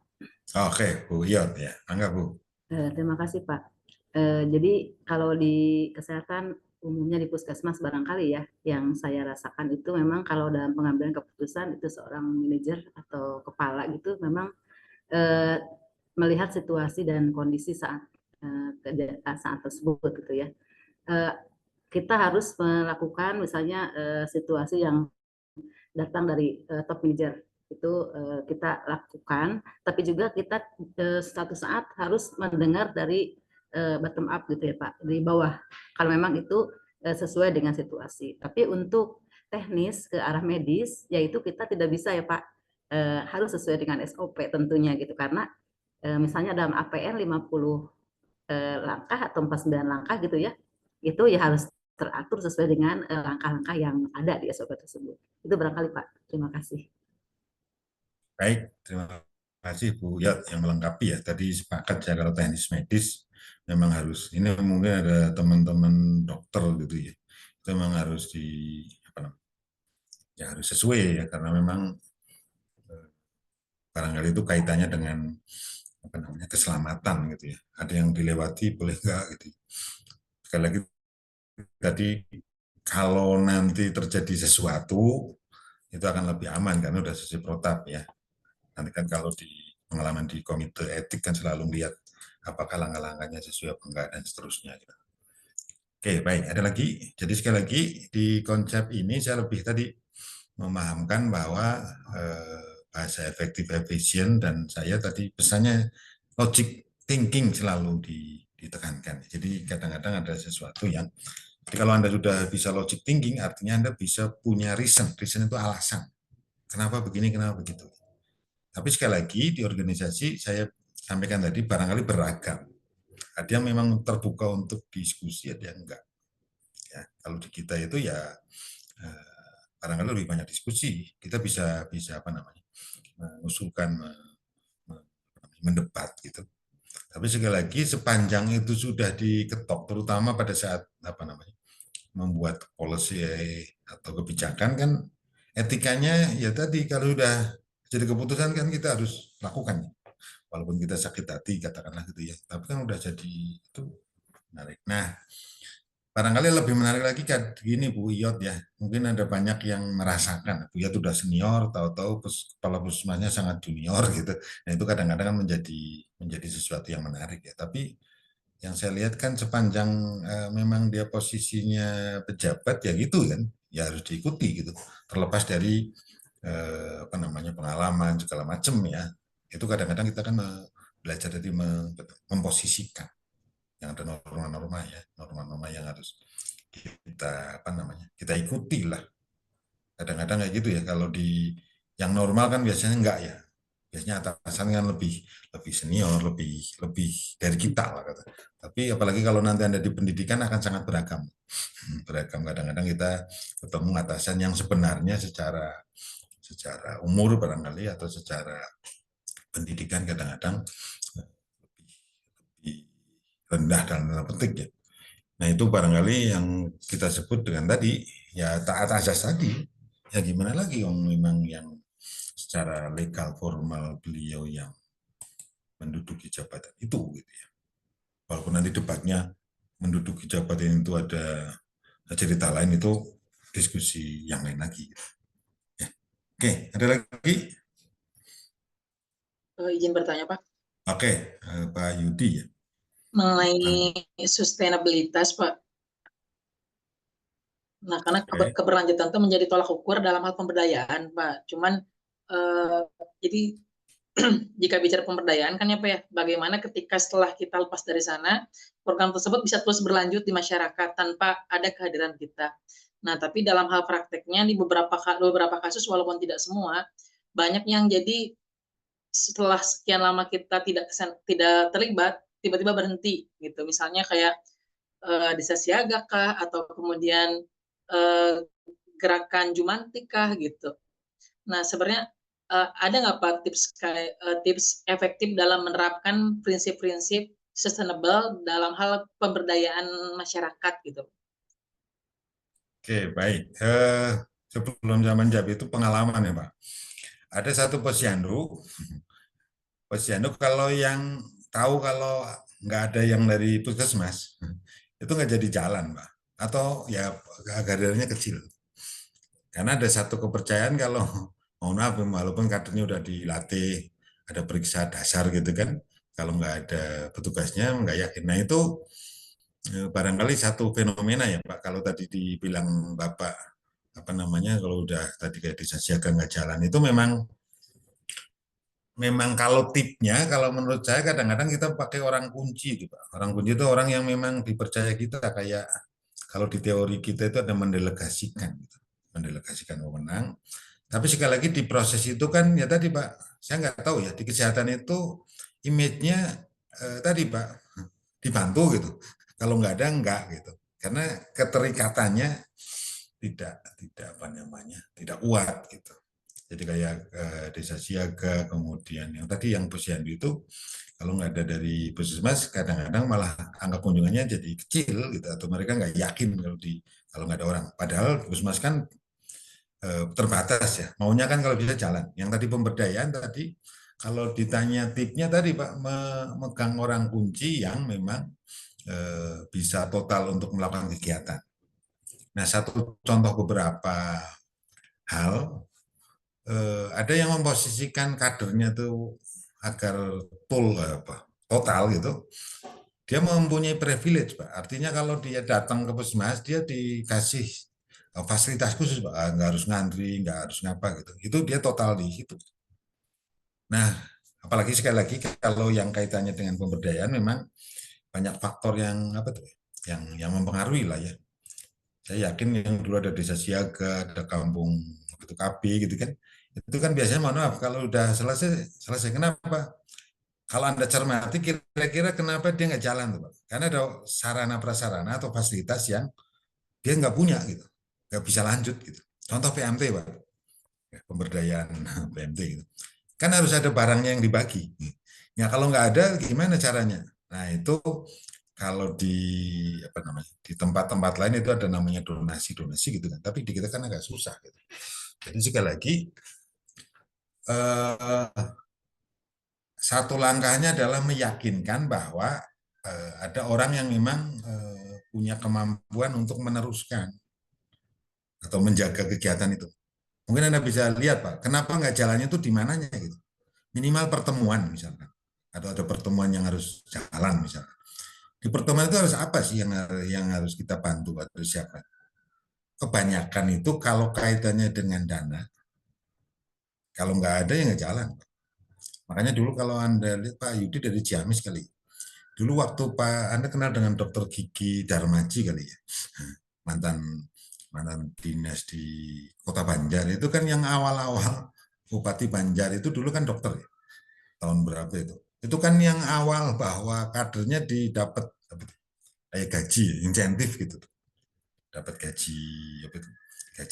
Oke, Bu Yot ya. Mangga Bu. Terima kasih Pak. Jadi kalau di kesehatan umumnya di puskesmas barangkali ya, yang saya rasakan itu memang kalau dalam pengambilan keputusan itu seorang manajer atau kepala gitu memang melihat situasi dan kondisi saat tersebut gitu ya. Kita harus melakukan misalnya situasi yang datang dari top manager itu kita lakukan, tapi juga kita suatu saat harus mendengar dari bottom up gitu ya Pak, dari bawah, kalau memang itu sesuai dengan situasi. Tapi untuk teknis ke arah medis, yaitu kita tidak bisa ya Pak, harus sesuai dengan SOP tentunya gitu, karena misalnya dalam APN 50 langkah atau 49 langkah gitu ya, itu ya harus teratur sesuai dengan langkah-langkah yang ada di SOP tersebut. Itu barangkali Pak. Terima kasih. Baik, terima kasih Bu Yat yang melengkapi ya. Tadi sepakat ya kalau teknis medis memang harus. Ini mungkin ada teman-teman dokter gitu ya. Itu memang harus ya harus sesuai ya, karena memang barangkali itu kaitannya dengan keselamatan gitu ya. Ada yang dilewati boleh enggak gitu. Sekali lagi tadi kalau nanti terjadi sesuatu itu akan lebih aman karena udah sesuai protap ya. Nanti kan kalau di pengalaman di komite etik kan selalu melihat apakah langkah-langkahnya sesuai apa enggak dan seterusnya. Gitu. Oke, baik. Ada lagi. Jadi sekali lagi di konsep ini saya lebih tadi memahamkan bahwa bahasa efektif efisien dan saya tadi pesannya logic thinking selalu ditekankan. Jadi kadang-kadang ada sesuatu yang jadi kalau Anda sudah bisa logic thinking artinya Anda bisa punya reason. Reason itu alasan. Kenapa begini, kenapa begitu. Tapi sekali lagi di organisasi saya sampaikan tadi barangkali beragam. Ada yang memang terbuka untuk diskusi, ada yang enggak. Ya, kalau di kita itu ya barangkali lebih banyak diskusi. Kita bisa mengusulkan, mendebat gitu. Tapi sekali lagi sepanjang itu sudah diketok, terutama pada saat membuat policy atau kebijakan kan etikanya ya tadi kalau sudah jadi keputusan kan kita harus lakukan. Walaupun kita sakit hati katakanlah gitu ya. Tapi kan udah jadi itu menarik. Nah, barangkali lebih menarik lagi kayak gini Bu Iyot ya. Mungkin ada banyak yang merasakan Bu Iyot udah senior, tahu-tahu kepala puskesmasnya sangat junior gitu. Nah, itu kadang-kadang kan menjadi sesuatu yang menarik ya. Tapi yang saya lihat kan sepanjang memang dia posisinya pejabat ya gitu kan, ya harus diikuti gitu. Terlepas dari pengalaman segala macam ya. Itu kadang-kadang kita kan belajar dari memposisikan yang ada norma-norma ya, norma-norma yang harus kita ikuti lah. Kadang-kadang kayak gitu ya. Kalau di yang normal kan biasanya enggak ya. Biasanya atasan kan lebih senior, lebih dari kita lah kata. Tapi apalagi kalau nanti Anda di pendidikan akan sangat beragam. Beragam kadang-kadang kita ketemu atasan yang sebenarnya secara umur barangkali atau secara pendidikan kadang-kadang lebih rendah dalam tanda petik ya. Nah itu barangkali yang kita sebut dengan tadi ya taat azas tadi. Ya gimana lagi memang yang secara legal formal beliau yang menduduki jabatan itu gitu ya. Walaupun nanti debatnya menduduki jabatan itu ada cerita lain, itu diskusi yang lain lagi. Ya. Oke, ada lagi? Izin bertanya Pak. Oke, Pak Yudi ya. Mengenai sustainabilitas Pak. Nah, karena keberlanjutan itu menjadi tolak ukur dalam hal pemberdayaan Pak. Cuman jadi jika bicara pemberdayaan kan ya Pak ya, bagaimana ketika setelah kita lepas dari sana, program tersebut bisa terus berlanjut di masyarakat tanpa ada kehadiran kita. Nah, tapi dalam hal prakteknya di beberapa kasus walaupun tidak semua, banyak yang jadi setelah sekian lama kita tidak terlibat, tiba-tiba berhenti gitu. Misalnya kayak desa siaga kah, atau kemudian gerakan Jumantik kah gitu. Nah, sebenarnya ada nggak Pak tips efektif dalam menerapkan prinsip-prinsip sustainable dalam hal pemberdayaan masyarakat gitu? Oke, baik. Sebelum zaman JAB itu pengalaman ya Pak. Ada satu posyandu kalau yang tahu kalau nggak ada yang dari puskesmas, itu nggak jadi jalan Pak. Atau ya kadernya kecil. Karena ada satu kepercayaan kalau, mohon maaf, walaupun kadernya udah dilatih, ada periksa dasar gitu kan, kalau nggak ada petugasnya nggak yakin. Nah itu barangkali satu fenomena ya Pak, kalau tadi dibilang Bapak, kalau udah tadi kayak desa siaga nggak jalan, itu memang memang kalau tipnya, kalau menurut saya kadang-kadang kita pakai orang kunci itu, Pak. Orang kunci itu orang yang memang dipercaya kita, kayak kalau di teori kita itu ada mendelegasikan, gitu. Mendelegasikan wewenang. Tapi sekali lagi di proses itu kan ya tadi Pak, saya nggak tahu ya di kesehatan itu image-nya tadi Pak dibantu gitu. Kalau nggak ada enggak gitu. Karena keterikatannya tidak apa namanya tidak kuat gitu. Jadi kayak desa siaga, kemudian yang tadi yang posyandu itu kalau nggak ada dari puskesmas kadang-kadang malah angka kunjungannya jadi kecil gitu, atau mereka nggak yakin kalau nggak ada orang. Padahal puskesmas kan terbatas ya, maunya kan kalau bisa jalan. Yang tadi pemberdayaan tadi, kalau ditanya tipnya tadi Pak, memegang orang kunci yang memang bisa total untuk melakukan kegiatan. Nah, satu contoh beberapa hal, ada yang memposisikan kadernya tuh agar total gitu. Dia mempunyai privilege Pak. Artinya kalau dia datang ke puskesmas, dia dikasih fasilitas khusus Pak. Nggak harus ngantri, nggak harus ngapa gitu. Itu dia total di situ. Nah, apalagi sekali lagi kalau yang kaitannya dengan pemberdayaan memang banyak faktor yang yang mempengaruhi lah ya. Saya yakin yang dulu ada desa siaga, ada kampung gitu KB gitu kan. Itu kan biasanya mohon maaf kalau udah selesai kenapa? Kalau Anda cermati kira-kira kenapa dia nggak jalan tuh Pak? Karena ada sarana prasarana atau fasilitas yang dia nggak punya gitu, nggak bisa lanjut gitu. Contoh PMT Pak, pemberdayaan PMT gitu. Kan harus ada barangnya yang dibagi. Ya kalau nggak ada gimana caranya? Nah itu kalau di tempat-tempat lain itu ada namanya donasi gitu kan. Tapi di kita kan agak susah gitu. Jadi sekali lagi satu langkahnya adalah meyakinkan bahwa ada orang yang memang punya kemampuan untuk meneruskan atau menjaga kegiatan itu. Mungkin Anda bisa lihat Pak, kenapa nggak jalannya itu di mananya gitu. Minimal pertemuan misalkan, atau ada pertemuan yang harus jalan misalkan. Di pertemuan itu harus apa sih yang harus kita bantu atau siapa? Kebanyakan itu kalau kaitannya dengan dana, kalau nggak ada ya nggak jalan. Makanya dulu kalau Anda lihat Pak Yudi dari Ciamis kali, dulu waktu Anda kenal dengan Dokter Gigi Darmaji kali ya, mantan dinas di Kota Banjar itu kan yang awal-awal Bupati Banjar itu dulu kan dokter ya, tahun berapa itu kan yang awal bahwa kadernya didapat kayak gaji, insentif gitu, dapat gaji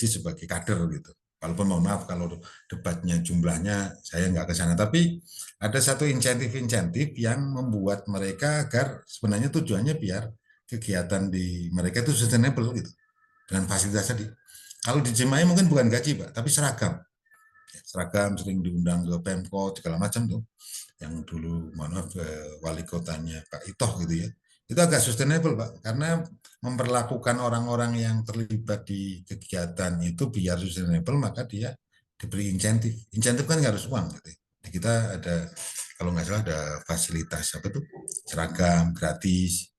sebagai kader gitu. Walaupun mohon maaf kalau debatnya jumlahnya saya nggak ke sana, tapi ada satu insentif-insentif yang membuat mereka agar sebenarnya tujuannya biar kegiatan di mereka itu sustainable gitu dengan fasilitas tadi. Kalau di Cimahi mungkin bukan gaji Pak, tapi seragam. Seragam sering diundang ke Pemkot segala macam tuh. Yang dulu mohon maaf wali kotanya Pak Itoh gitu ya. Itu agak sustainable Pak, karena memperlakukan orang-orang yang terlibat di kegiatan itu biar sustainable, maka dia diberi insentif. Insentif kan nggak harus uang gitu. Di kita ada, kalau nggak salah ada fasilitas seragam gratis.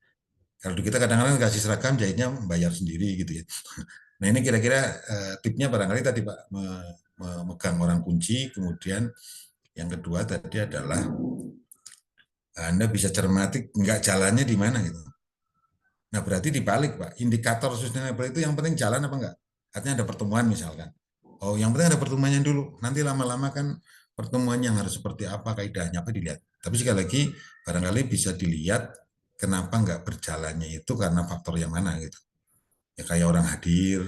Kalau di kita kadang-kadang kasih seragam jahitnya bayar sendiri gitu ya. Nah ini kira-kira tipnya barangkali tadi Pak, memegang orang kunci, kemudian yang kedua tadi adalah Anda bisa cermati nggak jalannya di mana gitu. Nah berarti dibalik Pak, indikator sustainable itu yang penting jalan apa enggak? Artinya ada pertemuan misalkan. Oh yang penting ada pertemuannya dulu, nanti lama-lama kan pertemuan yang harus seperti apa, kaidahnya apa dilihat. Tapi sekali lagi barangkali bisa dilihat kenapa nggak berjalannya itu karena faktor yang mana gitu. Ya kayak orang hadir,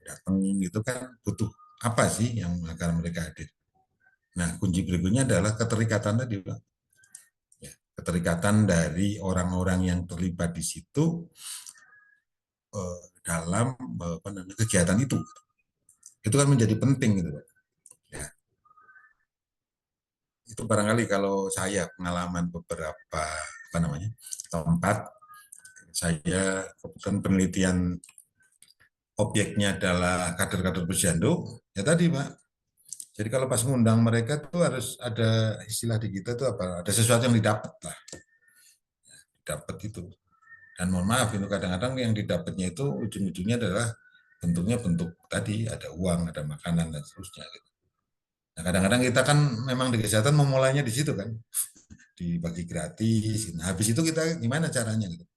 datang gitu kan butuh apa sih yang agar mereka hadir. Nah kunci berikutnya adalah keterikatan tadi Pak. Keterikatan dari orang-orang yang terlibat di situ dalam kegiatan itu kan menjadi penting gitu Pak. Ya. Itu barangkali kalau saya pengalaman beberapa tempat, saya kebetulan penelitian objeknya adalah kader-kader posyandu, ya tadi Pak. Jadi kalau pas ngundang mereka tuh harus ada istilah di kita tuh apa? Ada sesuatu yang didapat lah. Dapat itu. Dan mohon maaf itu kadang-kadang yang didapatnya itu ujung-ujungnya adalah bentuknya bentuk tadi ada uang, ada makanan dan seterusnya. Gitu. Nah, kadang-kadang kita kan memang di kesehatan memulainya di situ kan, dibagi gratis. Nah, habis itu kita gimana caranya gitu.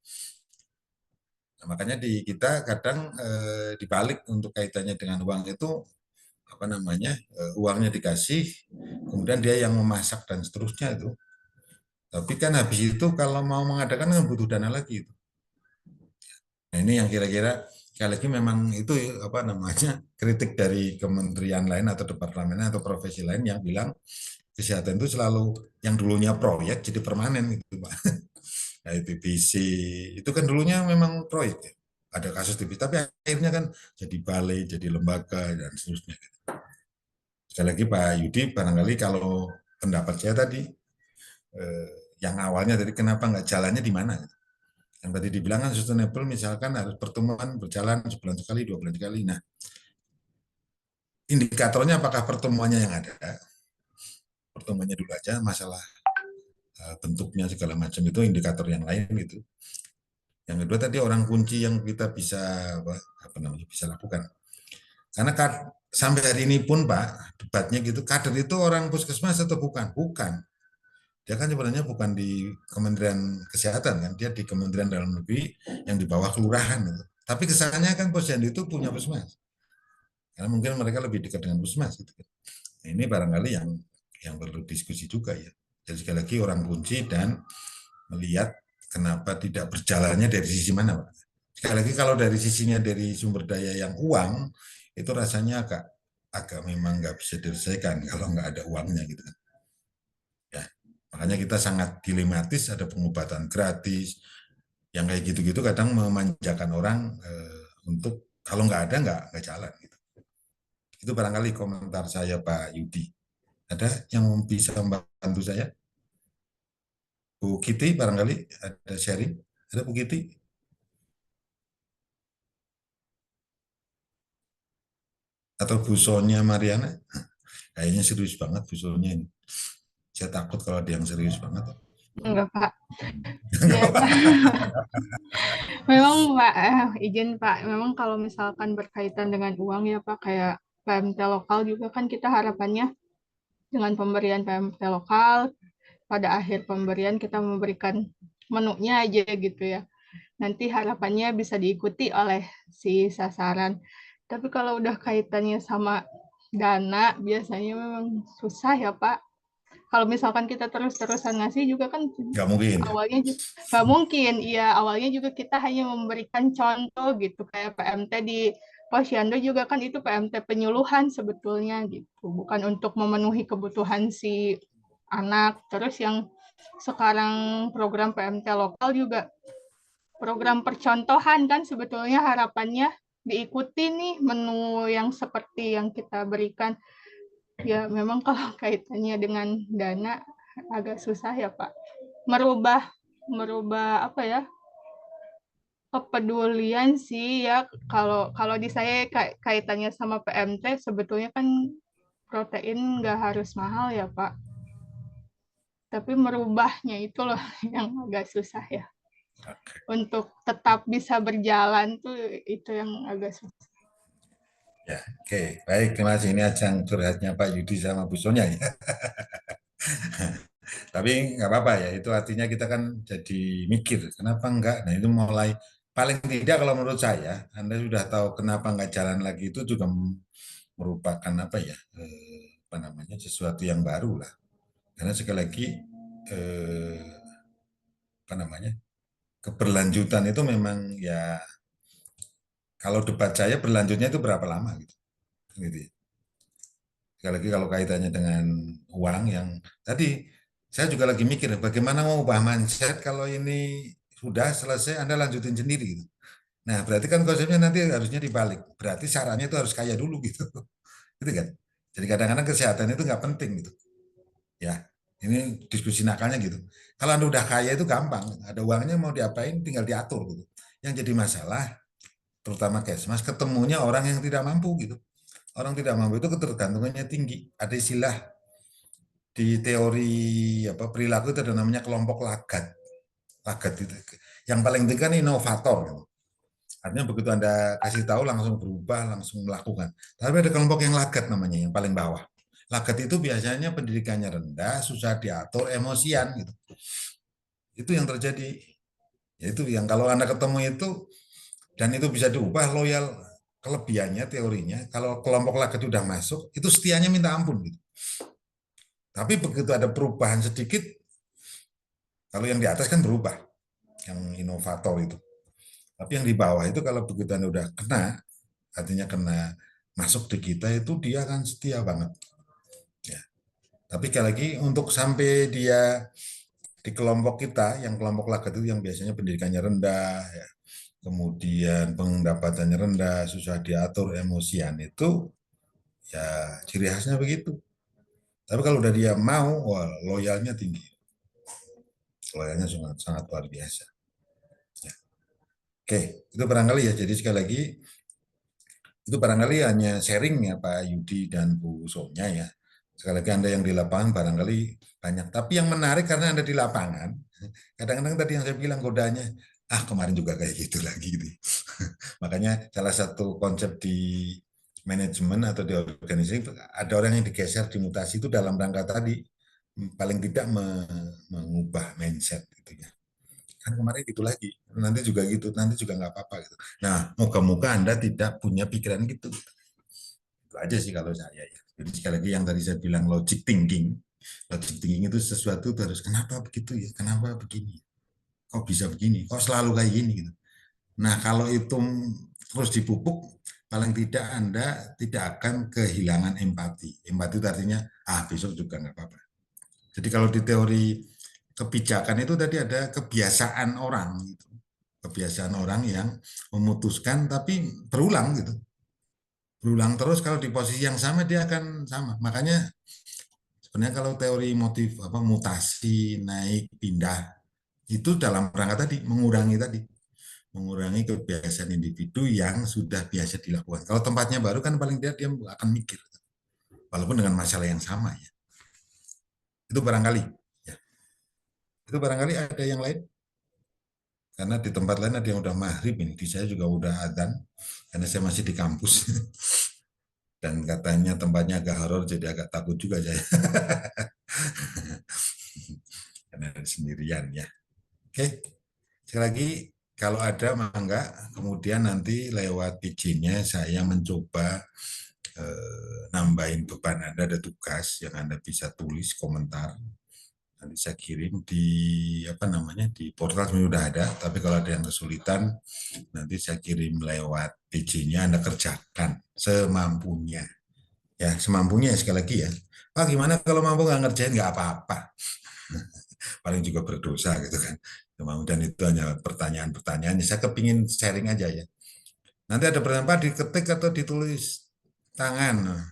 Nah, makanya di kita kadang dibalik untuk kaitannya dengan uang itu apa namanya uangnya dikasih, kemudian dia yang memasak dan seterusnya itu. Tapi kan habis itu kalau mau mengadakan kan butuh dana lagi itu. Nah ini yang kira-kira sekali lagi memang itu apa namanya kritik dari kementerian lain atau departemen atau profesi lain yang bilang kesehatan itu selalu yang dulunya proyek jadi permanen gitu Pak. Kayak TBC itu kan dulunya memang proyek ya. Ada kasus TBC tapi akhirnya kan jadi balai, jadi lembaga dan seterusnya. Sekali lagi Pak Yudi barangkali kalau pendapat saya tadi yang awalnya tadi kenapa nggak jalannya di mana? Yang tadi dibilang kan sustainable misalkan harus pertemuan berjalan sebulan sekali, 2 bulan sekali. Nah, indikatornya apakah pertemuannya yang ada? Pertemuannya dulu aja, masalah bentuknya segala macam itu indikator yang lain gitu. Yang kedua tadi orang kunci yang kita bisa apa namanya bisa lakukan. Karena sampai hari ini pun Pak debatnya gitu, kader itu orang puskesmas atau bukan? Bukan. Dia kan sebenarnya bukan di Kementerian Kesehatan kan, dia di Kementerian Dalam Negeri yang di bawah kelurahan gitu. Tapi kesannya kan posyandu itu punya puskesmas. Karena mungkin mereka lebih dekat dengan puskesmas gitu. Nah, ini barangkali yang perlu diskusi juga ya. Jadi sekali lagi orang kunci dan melihat kenapa tidak berjalannya dari sisi mana Pak. Sekali lagi kalau dari sisinya dari sumber daya yang uang itu rasanya agak memang nggak bisa diselesaikan kalau nggak ada uangnya gitu kan. Ya, makanya kita sangat dilematis ada pengobatan gratis yang kayak gitu-gitu kadang memanjakan orang untuk kalau nggak ada nggak jalan gitu. Itu barangkali komentar saya Pak Yudi. Ada yang bisa membantu saya? Bu Kiti barangkali ada sharing? Ada Bu Kiti? Atau Bu Sonia Mariana? Kayaknya serius banget Bu Sonia ini. Saya takut kalau ada yang serius banget. Enggak, Pak. Nggak Ya, apa-apa. memang Pak, izin Pak, memang kalau misalkan berkaitan dengan uang ya Pak, kayak PMT lokal juga kan kita harapannya dengan pemberian PMT lokal, pada akhir pemberian kita memberikan menunya aja gitu ya. Nanti harapannya bisa diikuti oleh si sasaran. Tapi kalau udah kaitannya sama dana, biasanya memang susah ya Pak. Kalau misalkan kita terus-terusan ngasih juga kan Nggak mungkin. awalnya nggak mungkin, iya awalnya juga kita hanya memberikan contoh gitu kayak PMT di Posyandu juga kan itu PMT penyuluhan sebetulnya gitu, bukan untuk memenuhi kebutuhan si anak. Terus yang sekarang program PMT lokal juga program percontohan kan sebetulnya harapannya diikuti nih menu yang seperti yang kita berikan. Ya memang kalau kaitannya dengan dana agak susah ya Pak. Merubah apa ya, kepedulian sih ya. Kalau di saya kaitannya sama PMT sebetulnya kan protein nggak harus mahal ya Pak. Tapi merubahnya itu loh yang agak susah ya. Untuk tetap bisa berjalan tuh itu yang agak susah. Ya, oke. Baik, terima kasih. Ini ajang curhatnya Pak Yudi sama Bu Sonia ya. Tapi nggak apa-apa ya, itu artinya kita kan jadi mikir, kenapa enggak? Nah itu mulai, paling tidak kalau menurut saya, Anda sudah tahu kenapa nggak jalan lagi itu juga merupakan apa ya, apa namanya, sesuatu yang baru lah. Karena sekali lagi, apa namanya, keberlanjutan itu memang ya, kalau debat saya berlanjutnya itu berapa lama gitu. Gitu ya. Sekali lagi kalau kaitannya dengan uang yang tadi saya juga lagi mikir bagaimana mau ubah mindset kalau ini sudah selesai Anda lanjutin sendiri gitu. Nah, berarti kan konsepnya nanti harusnya dibalik. Berarti syaratnya itu harus kaya dulu gitu. Gitu kan. Jadi kadang-kadang kesehatan itu nggak penting gitu. Ya, ini diskusi nakalnya gitu. Kalau Anda udah kaya itu gampang, ada uangnya mau diapain tinggal diatur gitu. Yang jadi masalah terutama Kesmas ketemunya orang yang tidak mampu gitu. Orang tidak mampu itu ketergantungannya tinggi. Ada istilah di teori apa perilaku itu ada namanya kelompok lagat. Lagat itu. Yang paling penting kan inovator gitu. Artinya begitu Anda kasih tahu langsung berubah, langsung melakukan. Tapi ada kelompok yang lagat namanya, yang paling bawah. Laget itu biasanya pendidikannya rendah, susah diatur, emosian gitu. Itu yang terjadi. Itu yang kalau Anda ketemu itu dan itu bisa diubah, loyal, kelebihannya teorinya kalau kelompok laget sudah masuk itu setianya minta ampun gitu. Tapi begitu ada perubahan sedikit, kalau yang di atas kan berubah, yang inovator itu. Tapi yang di bawah itu kalau begitu Anda udah kena, artinya kena masuk di kita, itu dia akan setia banget. Ya. Tapi sekali lagi untuk sampai dia di kelompok kita, yang kelompok laget itu yang biasanya pendidikannya rendah, ya, kemudian pendapatannya rendah, susah diatur, emosian, itu ya ciri khasnya begitu. Tapi kalau udah dia mau, wah, loyalnya tinggi. Loyalnya sangat luar biasa. Ya. Oke, itu barangkali ya. Jadi sekali lagi, itu barangkali hanya sharing ya Pak Yudi dan Bu Sonya ya. Sekali lagi Anda yang di lapangan barangkali banyak. Tapi yang menarik karena Anda di lapangan, kadang-kadang tadi yang saya bilang godanya, kemarin juga kayak gitu lagi. Gitu. Makanya salah satu konsep di manajemen atau di organisasi, ada orang yang digeser, dimutasi itu dalam rangka tadi, paling tidak mengubah mindset gitu ya. Kan kemarin itu lagi, nanti juga gitu, nanti juga nggak apa-apa gitu. Nah, moga-moga Anda tidak punya pikiran gitu. Itu aja sih kalau saya ya. Jadi sekali lagi yang tadi saya bilang logic thinking itu sesuatu terus kenapa begitu ya, kenapa begini, kok bisa begini, kok selalu kayak gini gitu. Nah kalau itu terus dipupuk, paling tidak Anda tidak akan kehilangan empati. Empati itu artinya besok juga nggak apa-apa. Jadi kalau di teori kebijakan itu tadi ada kebiasaan orang gitu. Kebiasaan orang yang memutuskan tapi berulang gitu. Berulang terus, kalau di posisi yang sama dia akan sama. Makanya sebenarnya kalau teori motif mutasi, naik, pindah itu dalam rangka tadi mengurangi kebiasaan individu yang sudah biasa dilakukan. Kalau tempatnya baru kan paling dia akan mikir, walaupun dengan masalah yang sama ya. Itu barangkali. Ya. Itu barangkali ada yang lain. Karena di tempat lain ada yang udah maghrib ini, di saya juga udah adzan, karena saya masih di kampus. Dan katanya tempatnya agak horor, jadi agak takut juga saya. Karena sendirian ya. Oke, sekali lagi kalau ada mangga, kemudian nanti lewat PJ-nya saya mencoba nambahin beban Anda, ada tugas yang Anda bisa tulis komentar. Nanti saya kirim di di portal sudah ada, tapi kalau ada yang kesulitan nanti saya kirim lewat PJ-nya, Anda kerjakan semampunya. Ya, semampunya sekali lagi ya. Pak, gimana kalau mampu nggak ngerjain? Nggak apa-apa. Paling juga berdosa gitu kan. Dan itu hanya pertanyaan-pertanyaan. Saya kepingin sharing aja ya. Nanti ada pertanyaan, diketik atau ditulis tangan.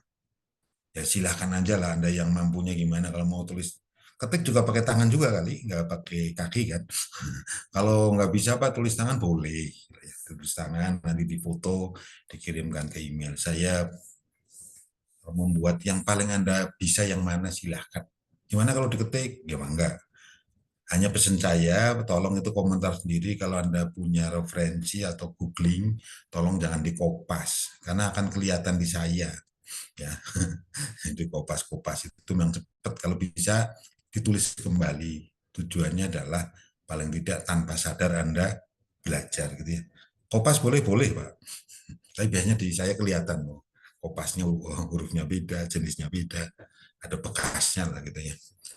Ya silahkan aja lah Anda yang mampunya gimana. Kalau mau tulis, ketik juga pakai tangan juga kali, nggak pakai kaki kan. Kalau nggak bisa Pak, tulis tangan boleh. Tulis tangan, nanti difoto, dikirimkan ke email. Saya membuat yang paling Anda bisa yang mana silahkan. Gimana kalau diketik? Ya enggak. Hanya pesan saya, tolong itu komentar sendiri. Kalau Anda punya referensi atau googling, tolong jangan dikopas, karena akan kelihatan di saya. Ya, di kopas-kopas itu memang cepat. Kalau bisa ditulis kembali. Tujuannya adalah paling tidak tanpa sadar Anda belajar gitu ya. Kopas boleh Pak. Tapi biasanya di saya kelihatan kopasnya hurufnya beda, jenisnya beda, ada bekasnya lah gitu ya.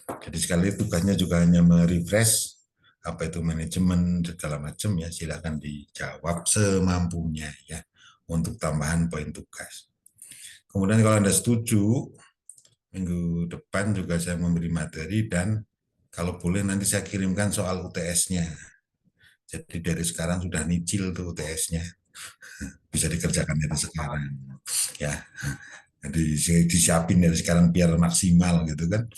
Jadi sekali tugasnya juga hanya merefresh apa itu manajemen segala macam ya, silakan dijawab semampunya ya untuk tambahan poin tugas. Kemudian kalau Anda setuju, minggu depan juga saya memberi materi dan kalau boleh nanti saya kirimkan soal UTS-nya. Jadi dari sekarang sudah nyicil tuh UTS-nya. Bisa dikerjakan dari sekarang. Ya. Jadi disiapin dari sekarang biar maksimal gitu kan.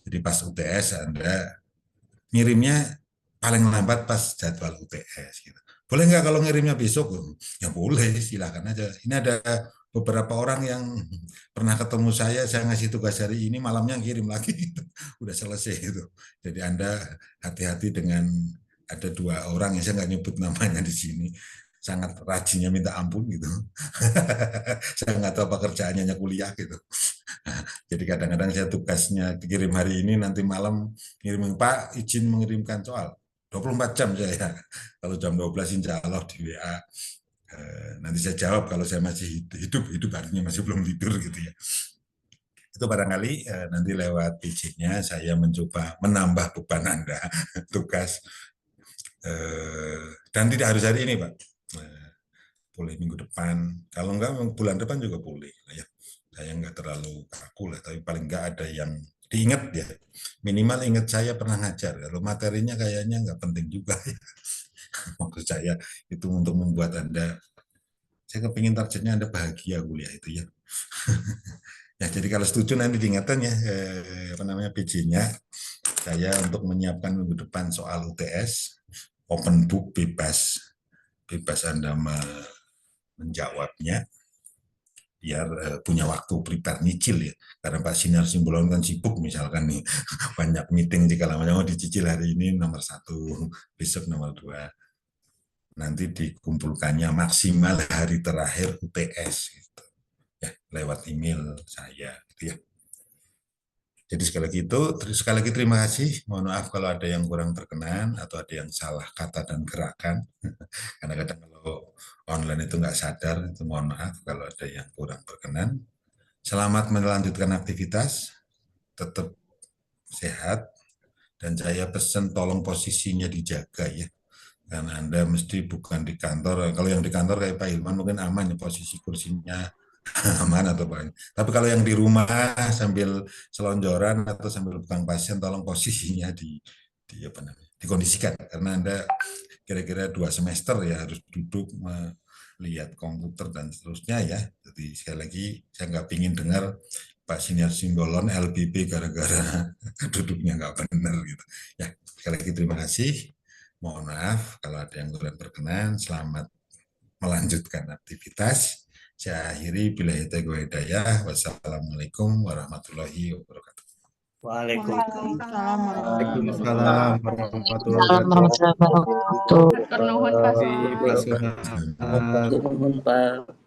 Jadi pas UTS Anda ngirimnya paling lambat pas jadwal UTS gitu. Boleh nggak kalau ngirimnya besok? Ya boleh, silakan aja. Ini ada beberapa orang yang pernah ketemu saya ngasih tugas hari ini, malamnya kirim lagi. Udah selesai itu. Jadi Anda hati-hati dengan ada 2 orang yang saya nggak nyebut namanya di sini. Sangat rajinnya minta ampun gitu. Saya nggak tahu pekerjaannya hanya kuliah gitu. Jadi kadang-kadang saya tugasnya dikirim hari ini, nanti malam ngirim, Pak izin mengirimkan soal. 24 jam saya. Kalau jam 12 insya Allah di WA. Nanti saya jawab kalau saya masih hidup artinya masih belum tidur gitu ya. Itu barangkali nanti lewat PJ-nya saya mencoba menambah beban Anda tugas. Dan tidak harus hari ini Pak. Boleh minggu depan. Kalau enggak bulan depan juga boleh. Ya. Saya enggak terlalu kaku lah, tapi paling enggak ada yang diingat ya. Minimal ingat saya pernah ngajar. Kalau materinya kayaknya enggak penting juga ya. Maksud saya itu untuk membuat Anda, saya kepingin targetnya Anda bahagia kuliah itu ya. Ya, jadi kalau setuju nanti diingatkan ya PJ-nya saya untuk menyiapkan minggu depan soal UTS open book, bebas Anda menjawabnya biar punya waktu prepare nyicil ya, karena Pak Sinar Simbolon kan sibuk misalkan nih banyak meeting, jika lamanya mau dicicil hari ini nomor 1, besok nomor 2, nanti dikumpulkannya maksimal hari terakhir UTS gitu. Ya, lewat email saya gitu ya. Jadi sekali lagi terima kasih. Mohon maaf kalau ada yang kurang berkenan atau ada yang salah kata dan gerakan. Karena kadang kalau online itu nggak sadar, itu mohon maaf kalau ada yang kurang berkenan. Selamat melanjutkan aktivitas, tetap sehat, dan saya pesan tolong posisinya dijaga ya. Karena Anda mesti bukan di kantor. Kalau yang di kantor kayak Pak Hilman mungkin aman ya, posisi kursinya aman atau apa. Tapi kalau yang di rumah sambil selonjoran atau sambil pegang pasien, tolong posisinya dikondisikan, karena Anda kira-kira 2 semester ya harus duduk melihat komputer dan seterusnya ya. Jadi sekali lagi saya nggak ingin dengar Pak Sinar Simbolon LBP gara-gara duduknya nggak benar gitu. Ya, sekali lagi terima kasih. Mohon maaf kalau ada yang kurang berkenan. Selamat melanjutkan aktivitas. Saya akhiri billahi taufiq wal hidayah. Wassalamualaikum warahmatullahi wabarakatuh. Waalaikumsalam Waalaikumsalam warahmatullahi Assalamualaikum warahmatullahi wabarakatuh. Terima kasih. wabarakatuh. Nuhun, Pak.